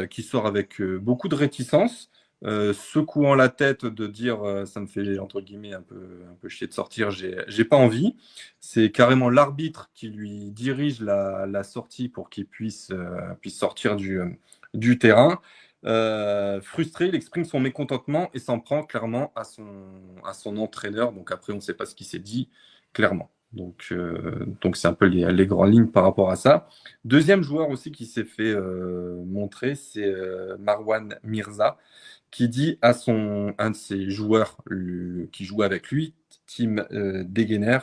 qui sort avec beaucoup de réticence. secouant la tête de dire ça me fait entre guillemets un peu chier de sortir, j'ai pas envie. C'est carrément l'arbitre qui lui dirige la sortie pour qu'il puisse sortir du terrain. Frustré, il exprime son mécontentement et s'en prend clairement à son entraîneur. Donc après, on ne sait pas ce qui s'est dit clairement. Donc c'est un peu les grandes lignes par rapport à ça. Deuxième joueur aussi qui s'est fait montrer, c'est Marwan Mirza, qui dit à un de ses joueurs qui joue avec lui, Tim Degener,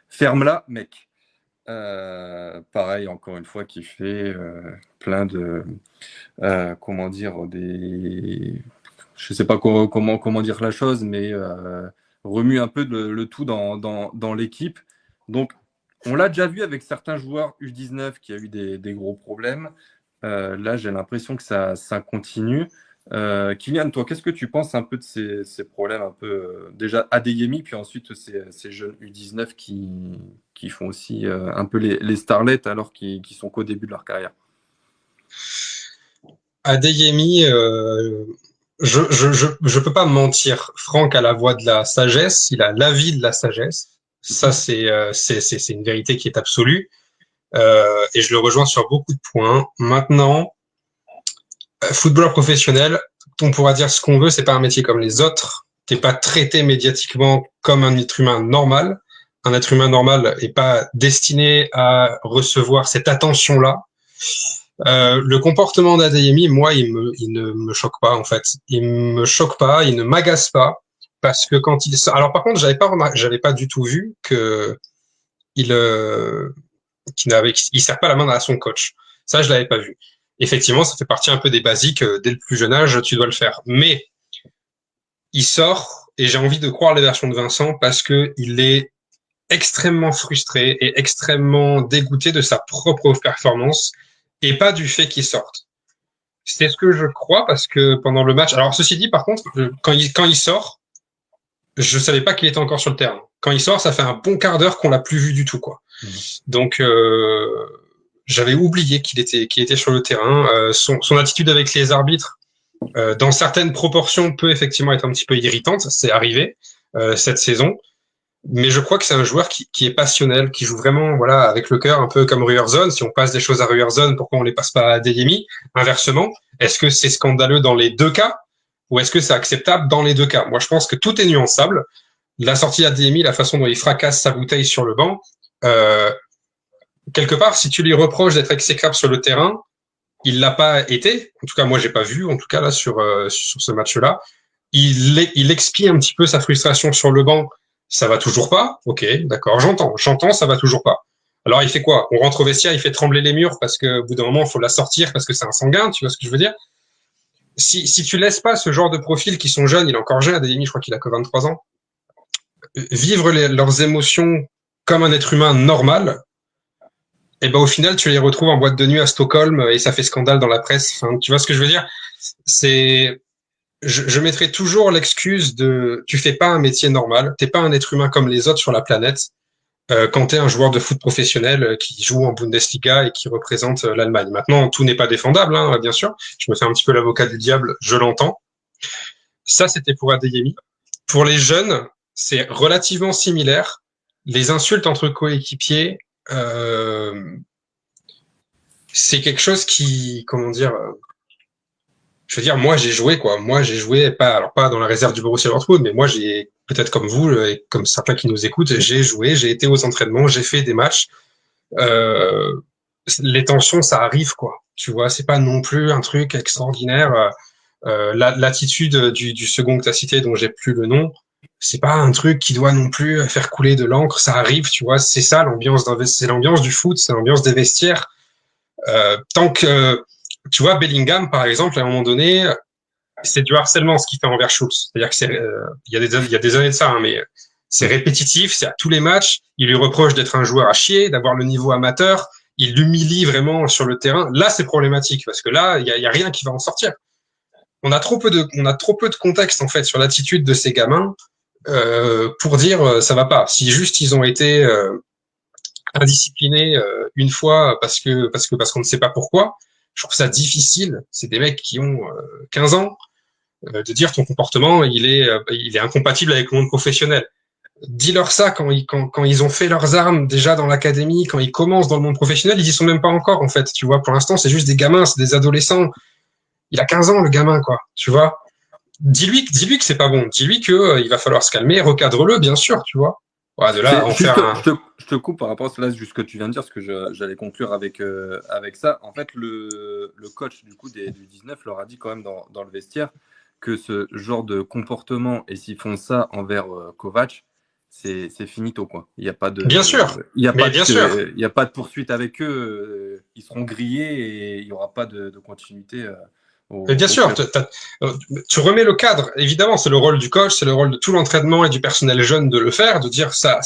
ferme-la, mec. Pareil, encore une fois, qui fait plein de, comment dire, je sais pas comment dire la chose, mais remue un peu le tout dans l'équipe. Donc, on l'a déjà vu avec certains joueurs U19 qui a eu des gros problèmes. Là, j'ai l'impression que ça continue. Kylian, toi, qu'est-ce que tu penses un peu de ces problèmes un peu déjà Adeyemi, puis ensuite ces jeunes U19 qui font aussi un peu les starlets alors qu'ils sont qu'au début de leur carrière? Adeyemi, je peux pas mentir. Franck a la voix de la sagesse, il a l'avis de la sagesse. Ça, c'est une vérité qui est absolue. Et je le rejoins sur beaucoup de points. Maintenant, footballeur professionnel, on pourra dire ce qu'on veut, c'est pas un métier comme les autres. T'es pas traité médiatiquement comme un être humain normal. Un être humain normal est pas destiné à recevoir cette attention-là. Le comportement d'Adeyemi, moi, il ne me choque pas en fait. Il me choque pas, il ne m'agace pas parce que quand il sort. Alors par contre, j'avais pas du tout vu que il serre pas la main à son coach. Ça, je l'avais pas vu. Effectivement, ça fait partie un peu des basiques. Dès le plus jeune âge, tu dois le faire. Mais il sort et j'ai envie de croire les versions de Vincent parce que il est extrêmement frustré et extrêmement dégoûté de sa propre performance et pas du fait qu'il sorte. C'est ce que je crois parce que pendant le match. Alors ceci dit, par contre, quand il sort, je savais pas qu'il était encore sur le terrain. Quand il sort, ça fait un bon quart d'heure qu'on l'a plus vu du tout, quoi. Donc j'avais oublié qu'il était sur le terrain. Son attitude avec les arbitres, dans certaines proportions, peut effectivement être un petit peu irritante. C'est arrivé cette saison. Mais je crois que c'est un joueur qui est passionnel, qui joue vraiment voilà avec le cœur, un peu comme Ruerzon. Si on passe des choses à Ruerzon, pourquoi on les passe pas à Adeyemi? Inversement, est-ce que c'est scandaleux dans les deux cas ou est-ce que c'est acceptable dans les deux cas? Moi, je pense que tout est nuançable. La sortie d'Adeyemi, la façon dont il fracasse sa bouteille sur le banc, quelque part, si tu lui reproches d'être exécrable sur le terrain, il l'a pas été. En tout cas, moi, j'ai pas vu. En tout cas, là, sur ce match-là, il expie un petit peu sa frustration sur le banc. Ça va toujours pas. Ok, d'accord, j'entends, ça va toujours pas. Alors, il fait quoi? On rentre au vestiaire, il fait trembler les murs parce que, au bout d'un moment, il faut la sortir parce que c'est un sanguin. Tu vois ce que je veux dire? Si tu laisses pas ce genre de profils qui sont jeunes, il est encore jeune, Adeyemi, je crois qu'il a que 23 ans, vivre leurs émotions comme un être humain normal, et ben au final, tu les retrouves en boîte de nuit à Stockholm et ça fait scandale dans la presse. Enfin, tu vois ce que je veux dire? Je mettrai toujours l'excuse de tu fais pas un métier normal, t'es pas un être humain comme les autres sur la planète. Quand t'es un joueur de foot professionnel qui joue en Bundesliga et qui représente l'Allemagne. Maintenant, tout n'est pas défendable, hein, bien sûr. Je me fais un petit peu l'avocat du diable, je l'entends. Ça, c'était pour Adeyemi. Pour les jeunes, c'est relativement similaire. Les insultes entre coéquipiers, c'est quelque chose qui, comment dire, je veux dire, moi j'ai joué quoi. Moi j'ai joué pas dans la réserve du Borussia Dortmund, mais moi j'ai peut-être comme vous et comme certains qui nous écoutent, j'ai joué, j'ai été aux entraînements, j'ai fait des matchs. Les tensions, ça arrive quoi. Tu vois, c'est pas non plus un truc extraordinaire. L'attitude du second que tu as cité, dont j'ai plus le nom, c'est pas un truc qui doit non plus faire couler de l'encre. Ça arrive, tu vois. C'est ça l'ambiance c'est l'ambiance du foot, c'est l'ambiance des vestiaires. Tant que tu vois, Bellingham, par exemple, à un moment donné, c'est du harcèlement ce qu'il fait envers Schulz. C'est-à-dire que il y a des années de ça, hein, mais c'est répétitif, c'est à tous les matchs. Il lui reproche d'être un joueur à chier, d'avoir le niveau amateur. Il l'humilie vraiment sur le terrain. Là, c'est problématique parce que là, il y a rien qui va en sortir. On a trop peu de contexte en fait sur l'attitude de ces gamins pour dire ça va pas. Si juste ils ont été indisciplinés une fois parce qu'on ne sait pas pourquoi. Je trouve ça difficile. C'est des mecs qui ont 15 ans. de dire ton comportement, il est incompatible avec le monde professionnel. Dis-leur ça quand ils ont fait leurs armes déjà dans l'académie, quand ils commencent dans le monde professionnel, ils y sont même pas encore, en fait. Tu vois, pour l'instant, c'est juste des gamins, c'est des adolescents. Il a 15 ans, le gamin, quoi. Tu vois. Dis-lui que c'est pas bon. Dis-lui que il va falloir se calmer, recadre-le, bien sûr, tu vois. Ouais, de là, en Juste, faire un. je te coupe par rapport à cela, juste ce que tu viens de dire, parce que j'allais conclure avec ça. En fait, le coach du coup du 19 leur a dit quand même dans le vestiaire que ce genre de comportement, et s'ils font ça envers Kovac, c'est finito, quoi. Il n'y a pas de, Bien sûr, il y a mais pas bien sûr. il y a pas de poursuite avec eux. Ils seront grillés et il n'y aura pas de continuité Mais bien au sûr, club. tu remets le cadre. Évidemment, c'est le rôle du coach, c'est le rôle de tout l'entraînement et du personnel jeune de le faire, de dire ça,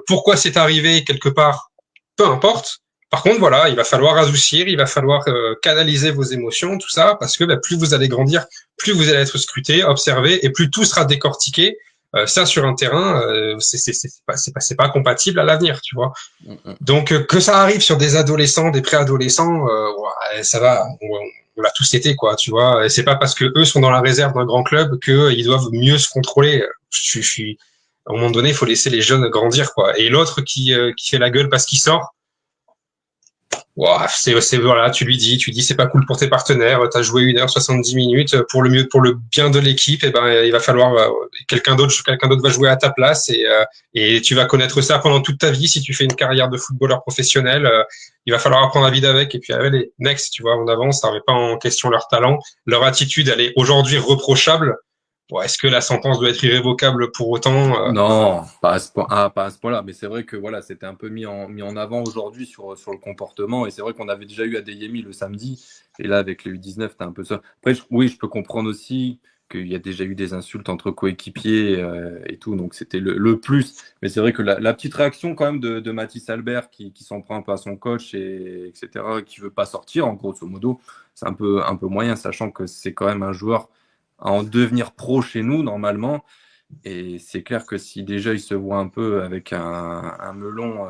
pourquoi c'est arrivé quelque part, peu importe. Par contre, voilà, il va falloir adoucir, il va falloir canaliser vos émotions, tout ça, parce que plus vous allez grandir, plus vous allez être scruté, observé, et plus tout sera décortiqué. Ça, sur un terrain, c'est pas compatible à l'avenir, tu vois. Mm, mm. Donc, que ça arrive sur des adolescents, des préadolescents, ouais, ça va. On l'a tous été, quoi, tu vois. Et c'est pas parce que eux sont dans la réserve d'un grand club qu'ils doivent mieux se contrôler. À un moment donné, il faut laisser les jeunes grandir, quoi. Et l'autre qui fait la gueule parce qu'il sort, ouah, voilà, tu dis c'est pas cool pour tes partenaires, t'as joué 1h70 pour pour le bien de l'équipe, et ben il va falloir quelqu'un d'autre va jouer à ta place et tu vas connaître ça pendant toute ta vie si tu fais une carrière de footballeur professionnel. Il va falloir apprendre à vivre avec et puis allez, next, tu vois, on avance, ça remet pas en question leur talent, leur attitude, elle est aujourd'hui reprochable. Bon, est-ce que la sentence doit être irrévocable pour autant? Non, pas à ce point, pas à ce point-là. Mais c'est vrai que voilà, c'était un peu mis en avant aujourd'hui sur le comportement. Et c'est vrai qu'on avait déjà eu Adeyemi le samedi. Et là, avec le U19, t'as un peu ça. Après, oui, je peux comprendre aussi qu'il y a déjà eu des insultes entre coéquipiers et tout. Donc, c'était le plus. Mais c'est vrai que la petite réaction quand même de Mathis Albert qui s'en prend un peu à son coach, etc., qui veut pas sortir, en grosso modo, c'est un peu moyen, sachant que c'est quand même un joueur à en devenir pro chez nous, normalement. Et c'est clair que si déjà il se voit un peu avec un melon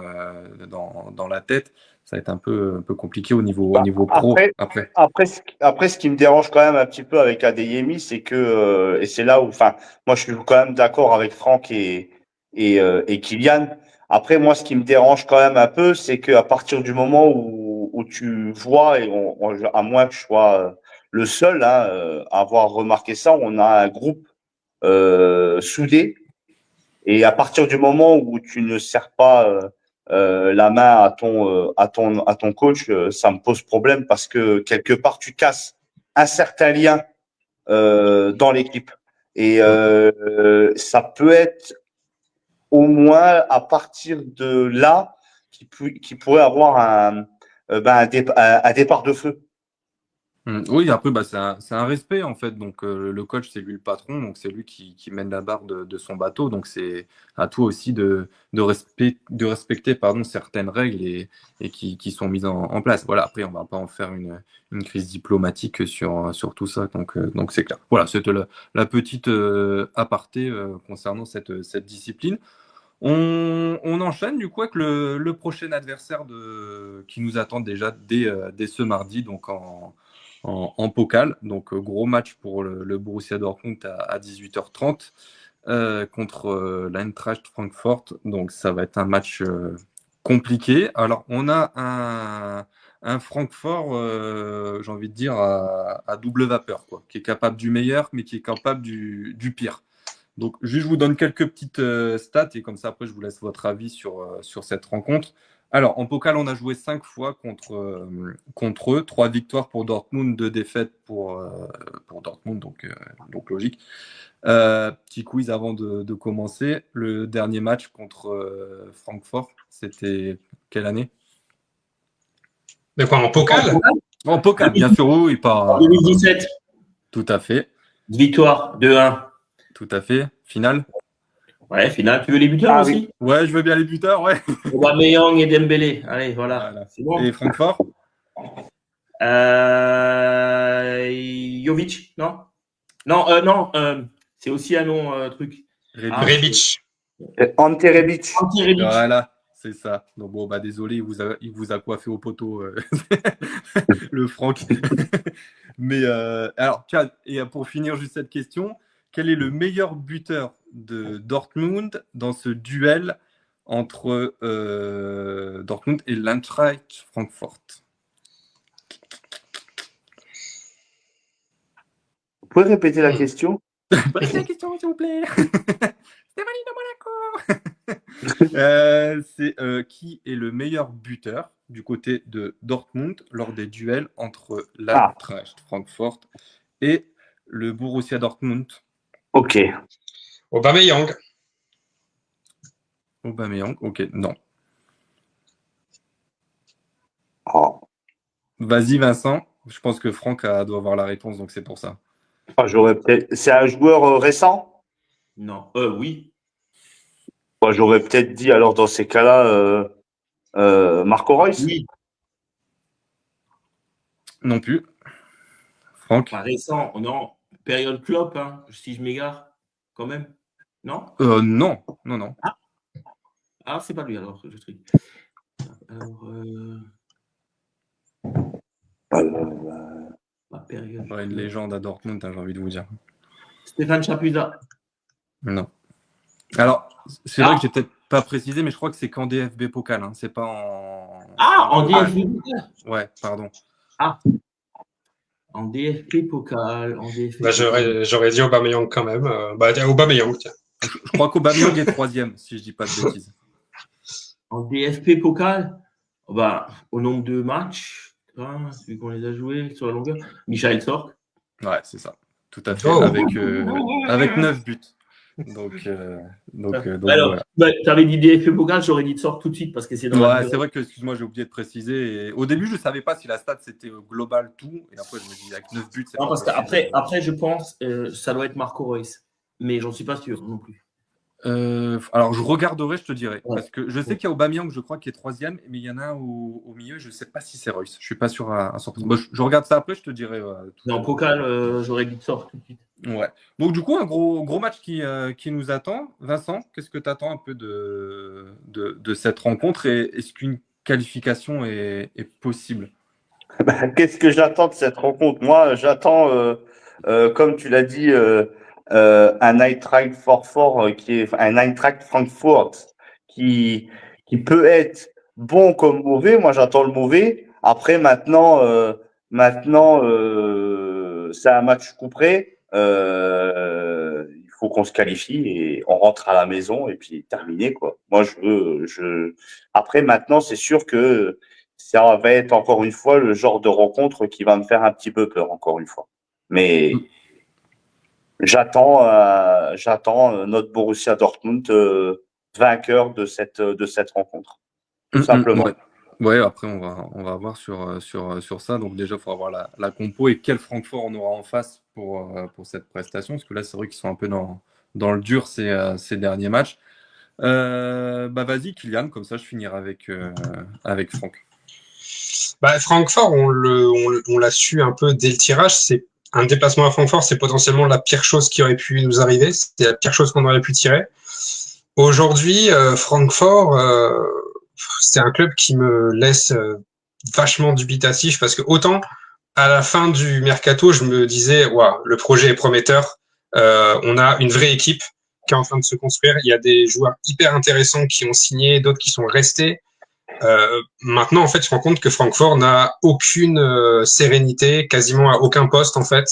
dans la tête, ça va être un peu compliqué au niveau pro après. Après, ce qui me dérange quand même un petit peu avec Adeyemi, c'est que, et c'est là où, enfin, moi, je suis quand même d'accord avec Franck et Kylian. Après, moi, ce qui me dérange quand même un peu, c'est qu'à partir du moment où tu vois, à moins que je sois le seul hein, à avoir remarqué ça, on a un groupe soudé. Et à partir du moment où tu ne serres pas la main à ton coach, ça me pose problème parce que quelque part tu casses un certain lien dans l'équipe. Et ça peut être au moins à partir de là qui pourrait avoir un départ de feu. Oui, après, bah, c'est un respect en fait. Donc, le coach, c'est lui le patron, donc c'est lui qui mène la barre de son bateau. Donc, c'est à toi aussi de respecter pardon, certaines règles et qui sont mises en place. Voilà, après, on va pas en faire une crise diplomatique sur tout ça. Donc c'est clair. Voilà, c'était la petite aparté concernant cette discipline. On enchaîne du coup avec le prochain adversaire qui nous attend déjà dès ce mardi, donc en Pokal. Donc, gros match pour le Borussia Dortmund à 18h30 contre l'Eintracht Francfort. Donc, ça va être un match compliqué. Alors, on a un Francfort, j'ai envie de dire, à double vapeur, quoi, qui est capable du meilleur, mais qui est capable du pire. Donc, juste, je vous donne quelques petites stats et comme ça, après, je vous laisse votre avis sur cette rencontre. Alors, en Pokal, on a joué 5 fois contre eux. 3 victoires pour Dortmund, 2 défaites pour Dortmund, donc logique. Petit quiz avant de commencer. Le dernier match contre Francfort, c'était quelle année? Mais quoi, en Pokal? En Pokal, bien sûr, oui, pas. 2017. Tout à fait. Victoire 2-1. Tout à fait. Finale? Ouais, finale. Tu veux les buteurs aussi? Ouais, je veux bien les buteurs, ouais. Aubameyang et Dembélé. Allez, voilà. C'est bon. Et Francfort? Jovic, non? Non, c'est aussi un nom truc. Rebic. Ante Rebic. Ante Rebic. Voilà, c'est ça. Donc bon, bah désolé, il vous a coiffé au poteau, le Franck. Mais alors, tiens, et pour finir juste cette question, quel est le meilleur buteur de Dortmund dans ce duel entre Dortmund et l'Eintracht Francfort? Vous pouvez répéter la question? Répétez la question, s'il vous plaît. Stéphanie de Monaco. C'est qui est le meilleur buteur du côté de Dortmund lors des duels entre l'Eintracht Francfort et le Borussia Dortmund? Ok. Aubameyang. Aubameyang, ok, non. Oh. Vas-y Vincent, je pense que Franck doit avoir la réponse, donc c'est pour ça. J'aurais peut-être. C'est un joueur récent? Non. Oui. J'aurais peut-être dit alors dans ces cas-là Marco Reus. Oui. Non plus. Franck? Pas récent. Non. Période Klopp, hein, si je m'égare, quand même. Non? Non, non, non. Ah, c'est pas lui alors, je truc. Alors, la période. Ouais, une légende à Dortmund, hein, j'ai envie de vous dire. Stéphane Chapuisat. Non. Alors, c'est vrai que j'ai peut-être pas précisé, mais je crois que c'est qu'en DFB Pokal, hein, c'est pas en. En DFB Pokal. Ouais, pardon. En DFB Pokal. Bah, j'aurais dit Aubameyang quand même. Aubameyang, tiens. Je crois qu'Aubameyang est 3e, si je dis pas de bêtises. En DFB Pokal, au nombre de matchs, celui qu'on les a joués sur la longueur, Michael Sorg. Ouais, c'est ça. Tout à fait. Avec 9 buts. Donc alors, voilà. Tu avais dit DFB Pokal, j'aurais dit Sorg tout de suite parce que c'est dans c'est vrai que, excuse-moi, j'ai oublié de préciser. Et au début, je ne savais pas si la stat c'était global tout. Et après, je me dis, avec 9 buts, c'est non, pas parce qu'après, je pense ça doit être Marco Reus. Mais j'en suis pas sûr non plus. Alors, je regarderai, je te dirai. Ouais. Parce que je sais qu'il y a Aubameyang, je crois, qui est 3e, mais il y en a un au milieu, je ne sais pas si c'est Reus. Je ne suis pas sûr à 100%. Bon, je regarde ça après, je te dirai. Non, Pokal, j'aurais dit Sorg tout de suite. Ouais. Donc, du coup, un gros match qui nous attend. Vincent, qu'est-ce que tu attends un peu de cette rencontre et est-ce qu'une qualification est possible? Qu'est-ce que j'attends de cette rencontre? Moi, j'attends, comme tu l'as dit, un Eintracht Francfort un Eintracht Francfort qui peut être bon comme mauvais. Moi, j'attends le mauvais. Après, maintenant, c'est un match coup près. Il faut qu'on se qualifie et on rentre à la maison et puis terminé, quoi. Moi, Après, maintenant, c'est sûr que ça va être encore une fois le genre de rencontre qui va me faire un petit peu peur, encore une fois. Mais j'attends notre Borussia Dortmund vainqueur de cette rencontre, tout simplement. Ouais, après on va voir sur ça. Donc déjà, il faut avoir la compo et quel Francfort on aura en face pour cette prestation, parce que là, c'est vrai qu'ils sont un peu dans le dur ces derniers matchs. Vas-y, Kylian, comme ça, je finirai avec Franck. Francfort, on l'a su un peu dès le tirage. C'est un déplacement à Francfort, c'est potentiellement la pire chose qui aurait pu nous arriver. C'est la pire chose qu'on aurait pu tirer. Aujourd'hui, Francfort, c'est un club qui me laisse vachement dubitatif parce que autant à la fin du mercato, je me disais, waouh, le projet est prometteur. On a une vraie équipe qui est en train de se construire. Il y a des joueurs hyper intéressants qui ont signé, d'autres qui sont restés. Maintenant, en fait, je me rends compte que Francfort n'a aucune sérénité, quasiment à aucun poste, en fait.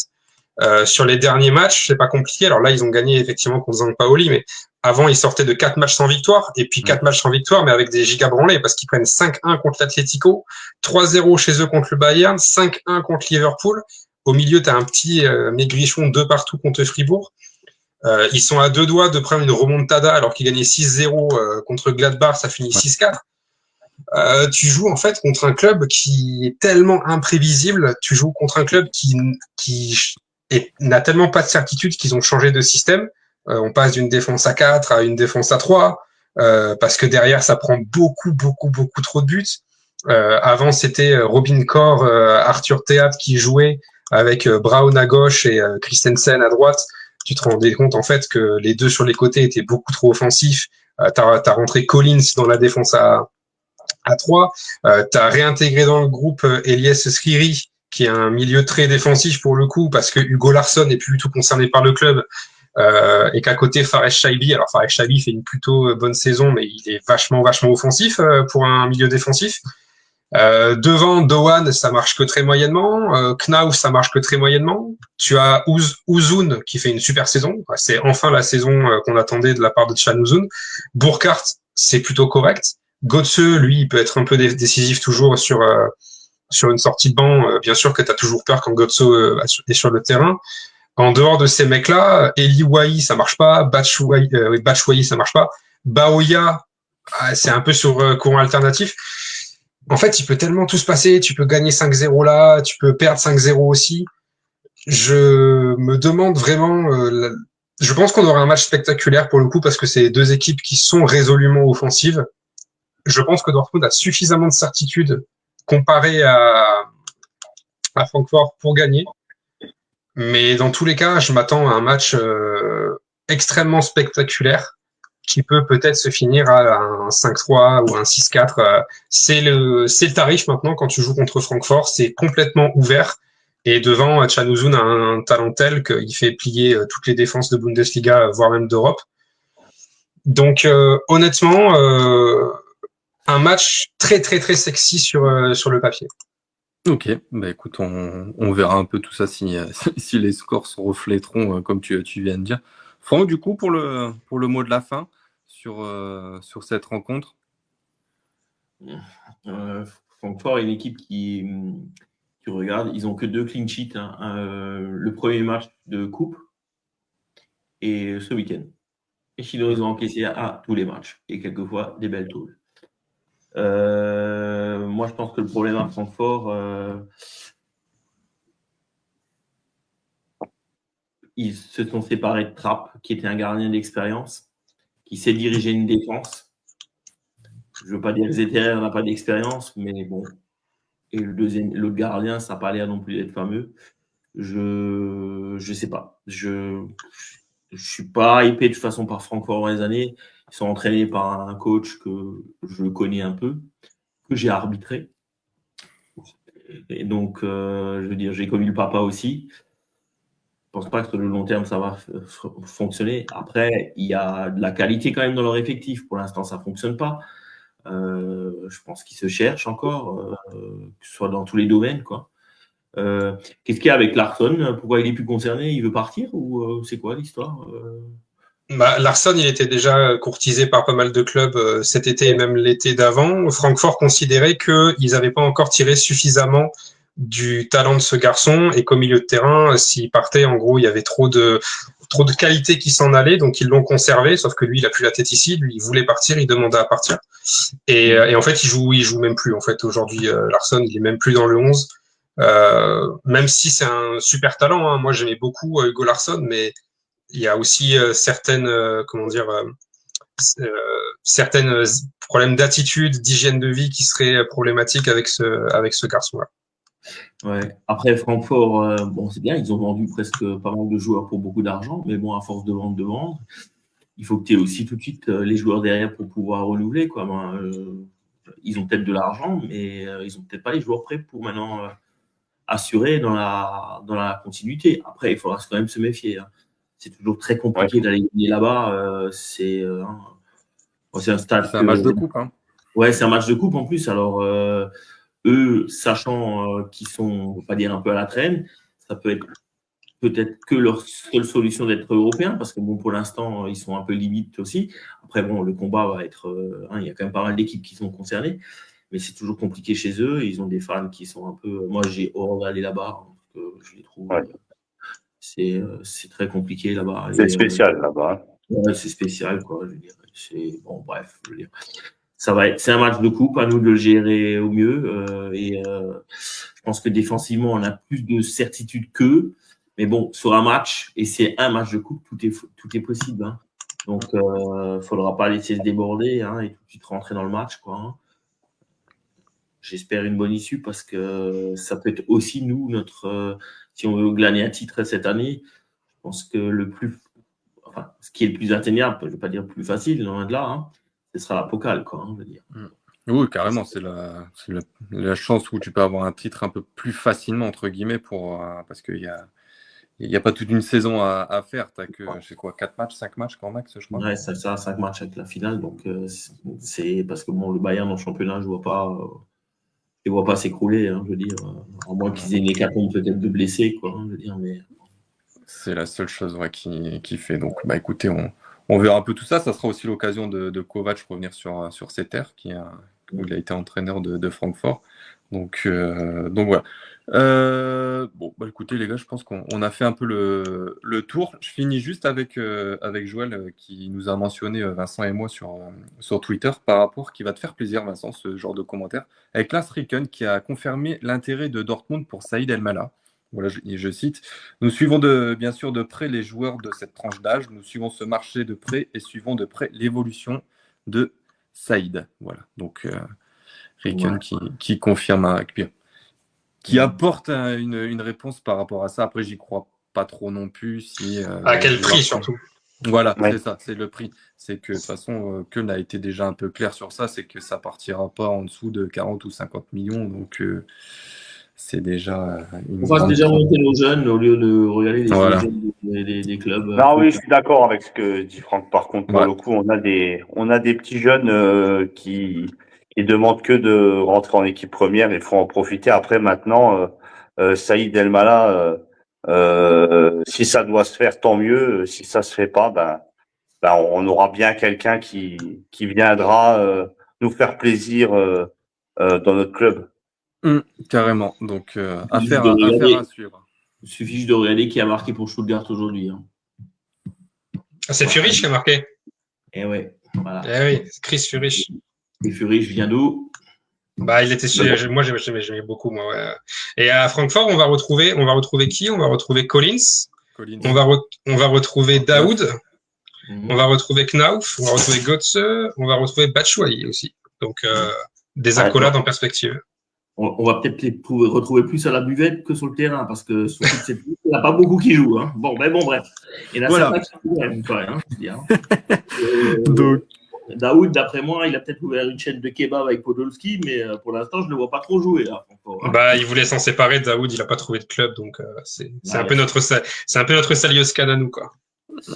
Sur les derniers matchs, c'est pas compliqué. Alors là, ils ont gagné effectivement contre Sampaoli, mais avant, ils sortaient de 4 matchs sans victoire, et puis 4 matchs sans victoire, mais avec des giga branlés, parce qu'ils prennent 5-1 contre l'Atlético, 3-0 chez eux contre le Bayern, 5-1 contre Liverpool. Au milieu, tu as un petit maigrichon 2 partout contre Fribourg. Ils sont à 2 doigts de prendre une remontada, alors qu'ils gagnaient 6-0 contre Gladbach, ça finit 6-4. Tu joues en fait contre un club qui est tellement imprévisible, tu joues contre un club qui n'a tellement pas de certitude qu'ils ont changé de système. On passe d'une défense à 4 à une défense à 3, parce que derrière ça prend beaucoup trop de buts. Avant c'était Robin Koch, Arthur Theat qui jouait avec Braun à gauche et Christensen à droite. tu te rendais compte en fait que les deux sur les côtés étaient beaucoup trop offensifs. T'as rentré Collins dans la défense à 3. T'as réintégré dans le groupe Elias Skiri, qui est un milieu très défensif pour le coup, parce que Hugo Larsson n'est plus du tout concerné par le club. Et qu'à côté Fares Shaibi, alors Fares Shaibi fait une plutôt bonne saison, mais il est vachement offensif pour un milieu défensif. Devant Doan, ça marche que très moyennement. Knauf, ça marche que très moyennement. Tu as Uzun qui fait une super saison. C'est enfin la saison qu'on attendait de la part de Chan Uzun. Burkhardt, c'est plutôt correct. Götze, lui, il peut être un peu décisif toujours sur une sortie de banc. Bien sûr que tu as toujours peur quand Götze est sur le terrain. En dehors de ces mecs-là, Eli Wahi, ça marche pas. Batshuayi, ça marche pas. Baoya, c'est un peu sur courant alternatif. En fait, il peut tellement tout se passer. Tu peux gagner 5-0 là, tu peux perdre 5-0 aussi. Je me demande vraiment. Je pense qu'on aura un match spectaculaire pour le coup parce que c'est deux équipes qui sont résolument offensives. Je pense que Dortmund a suffisamment de certitude comparé à Francfort pour gagner. Mais dans tous les cas, je m'attends à un match extrêmement spectaculaire qui peut peut-être se finir à un 5-3 ou un 6-4. C'est le tarif maintenant quand tu joues contre Francfort, c'est complètement ouvert. Et devant, Chan Uzun a un talent tel qu'il fait plier toutes les défenses de Bundesliga, voire même d'Europe. Donc honnêtement, un match très très très sexy sur le papier. Ok, bah écoute, on verra un peu tout ça si les scores se refléteront comme tu viens de dire. Franck, du coup, pour le mot de la fin sur cette rencontre. Francfort est une équipe qui tu regardes, ils ont que 2 clean sheets. Le premier match de coupe et ce week-end. Et sinon, ils ont encaissé à tous les matchs et quelquefois des belles tôles. Moi, je pense que le problème à Francfort, ils se sont séparés de Trapp, qui était un gardien d'expérience, qui sait diriger une défense. Je ne veux pas dire que Zeterer n'a pas d'expérience, mais bon. Et l'autre gardien, ça n'a pas l'air non plus d'être fameux. Je sais pas. Je suis pas hypé de toute façon par Francfort dans les années. Ils sont entraînés par un coach que je connais un peu, que j'ai arbitré. Et donc, je veux dire, j'ai connu le papa aussi. Je pense pas que sur le long terme, ça va fonctionner. Après, il y a de la qualité quand même dans leur effectif. Pour l'instant, ça fonctionne pas. Je pense qu'ils se cherchent encore, que ce soit dans tous les domaines, quoi. Qu'est-ce qu'il y a avec Larsson? Pourquoi il est plus concerné? Il veut partir ou c'est quoi l'histoire? Larsson, il était déjà courtisé par pas mal de clubs cet été et même l'été d'avant. Francfort considérait qu'ils n'avaient pas encore tiré suffisamment du talent de ce garçon et qu'au milieu de terrain, s'il partait, en gros, il y avait trop de qualité qui s'en allait, donc ils l'ont conservé. Sauf que lui, il a plus la tête ici. Lui, il voulait partir, il demandait à partir. Et en fait, il joue même plus. En fait, aujourd'hui, Larsson, il est même plus dans le 11. Même si c'est un super talent, hein. Moi, j'aimais beaucoup Hugo Larsson, mais il y a aussi certaines problèmes d'attitude, d'hygiène de vie qui seraient problématiques avec ce garçon-là. Ouais. Après, Francfort, bon, c'est bien, ils ont vendu presque pas mal de joueurs pour beaucoup d'argent, mais bon, à force de vendre, il faut que tu aies aussi tout de suite les joueurs derrière pour pouvoir renouveler, quoi. Ils ont peut-être de l'argent, mais ils ont peut-être pas les joueurs prêts pour maintenant assurer dans la continuité. Après, il faudra quand même se méfier, hein. C'est toujours très compliqué d'aller gagner là-bas. C'est un stade. C'est un match de coupe, hein. Ouais, c'est un match de coupe en plus. Alors, eux, sachant qu'ils sont, on va pas dire un peu à la traîne, ça peut être peut-être que leur seule solution d'être européen, parce que bon, pour l'instant, ils sont un peu limite aussi. Après, bon, le combat va être, il y a quand même pas mal d'équipes qui sont concernées, mais c'est toujours compliqué chez eux. Ils ont des fans qui sont un peu. Moi, j'ai horreur d'aller là-bas, hein, parce que je les trouve. Ouais. C'est très compliqué là-bas. C'est spécial là-bas. Ouais, c'est spécial, quoi. Je veux dire, bon, bref, je veux dire. C'est un match de coupe, à nous de le gérer au mieux. Je pense que défensivement, on a plus de certitude qu'eux. Mais bon, sur un match, et c'est un match de coupe, tout est possible, hein. Donc, faudra pas laisser se déborder, hein, et tout de suite rentrer dans le match, quoi, hein. J'espère une bonne issue parce que ça peut être aussi nous, si on veut glaner un titre cette année, je pense que ce qui est le plus atteignable, je ne vais pas dire plus facile, loin de là, hein, ce sera la Pokal, quoi, je veux dire. Oui, carrément, c'est la chance où tu peux avoir un titre un peu plus facilement, entre guillemets, parce qu'il y a pas toute une saison à faire. Tu as que, je sais quoi, 4 matchs, 5 matchs quand max, je crois. Ouais, c'est ça, 5 matchs avec la finale. Donc, c'est parce que le Bayern en championnat, je ne vois pas s'écrouler, hein, je veux dire. À moins qu'ils aient une hécatombe peut-être de blessés, quoi, je veux dire. Mais... C'est la seule chose qui fait. Donc, écoutez, on verra un peu tout ça. Ça sera aussi l'occasion de Kovac revenir sur ses terres, où il a été entraîneur de Francfort. Donc voilà. Écoutez, les gars, je pense qu'on a fait un peu le tour. Je finis juste avec Joël qui nous a mentionné Vincent et moi sur Twitter par rapport, qui va te faire plaisir, Vincent, ce genre de commentaire, avec Lars Ricken qui a confirmé l'intérêt de Dortmund pour Saïd El-Mallah. Voilà, je cite. Nous suivons bien sûr de près les joueurs de cette tranche d'âge. Nous suivons ce marché de près et suivons de près l'évolution de Saïd. Voilà. Donc, Ricken qui confirme, qui apporte une réponse par rapport à ça. Après, j'y crois pas trop non plus. À quel prix surtout? Voilà, c'est ça, c'est le prix. C'est que de toute façon, Köln a été déjà un peu clair sur ça, c'est que ça partira pas en dessous de 40 ou 50 millions. Donc, c'est déjà on fasse déjà monter nos jeunes au lieu de regarder les jeunes des clubs. Non, oui, je suis d'accord avec ce que dit Franck. Par contre, pour le coup, on a des petits jeunes qui demandent que de rentrer en équipe première. Il faut en profiter. Après, maintenant, Saïd El-Mallah, si ça doit se faire, tant mieux. Si ça se fait pas, on aura bien quelqu'un qui viendra nous faire plaisir dans notre club. Carrément. Donc, affaire à suivre. Il suffit juste de regarder qui a marqué pour Stuttgart aujourd'hui. Hein. C'est Furich qui a marqué. Eh ouais, voilà. Eh oui, Chris Furich. Et Furich vient d'où? Il était moi j'aimais beaucoup moi. Ouais. Et à Francfort, on va retrouver qui? On va retrouver Collins. On va retrouver Daoud. On va retrouver Knauf, on va retrouver Götze, on va retrouver Batshuayi aussi. Donc des accolades en perspective. On va peut-être les retrouver plus à la buvette que sur le terrain, parce que sur toute cette liste, il n'y en a pas beaucoup qui jouent. Hein. Bref. Il y en a certains qui jouent quand même, je veux dire. Donc, Daoud, d'après moi, il a peut-être ouvert une chaîne de kebab avec Podolski, mais pour l'instant, je ne le vois pas trop jouer. Là, il voulait s'en séparer. Daoud, il n'a pas trouvé de club, donc c'est un peu notre Salioscan à nous, quoi.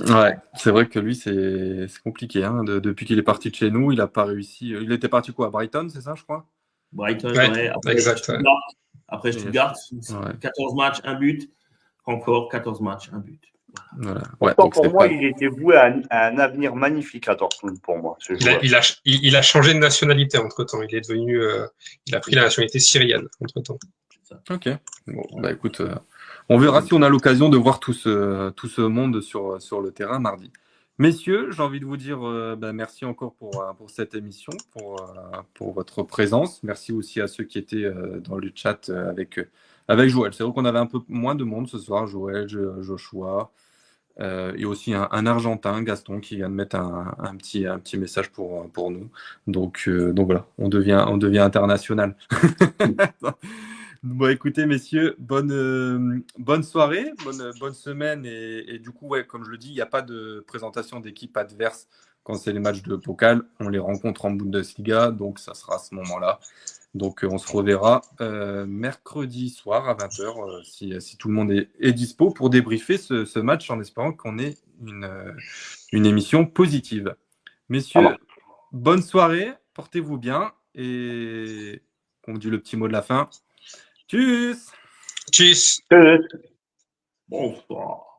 Ouais, c'est vrai que lui, c'est compliqué. Hein. Depuis qu'il est parti de chez nous, il n'a pas réussi. Il était parti à Brighton, c'est ça, je crois? Brighton, Après Stuttgart, 14 matchs, 1 but. Encore 14 matchs, 1 but. Voilà. Donc pour moi, il était voué à un avenir magnifique à Dortmund, pour moi. Il a changé de nationalité entre-temps. Il est devenu... il a pris la nationalité syrienne entre-temps. Ok. Bon, écoute... on verra si on a l'occasion de voir tout ce monde sur le terrain mardi. Messieurs, j'ai envie de vous dire merci encore pour cette émission, pour votre présence. Merci aussi à ceux qui étaient dans le chat avec Joël. C'est vrai qu'on avait un peu moins de monde ce soir, Joël, Joshua, et aussi un Argentin, Gaston, qui vient de mettre un petit message pour nous. Donc voilà, on devient international. Bon, écoutez, messieurs, bonne soirée, bonne semaine. Et du coup, comme je le dis, il n'y a pas de présentation d'équipe adverse quand c'est les matchs de Pokal. On les rencontre en Bundesliga, donc ça sera à ce moment-là. Donc, on se reverra mercredi soir à 20h, si tout le monde est dispo pour débriefer ce match, en espérant qu'on ait une émission positive. Messieurs, bonne soirée, portez-vous bien. Et on dit le petit mot de la fin. Tschüss. Tschüss. Bonsoir.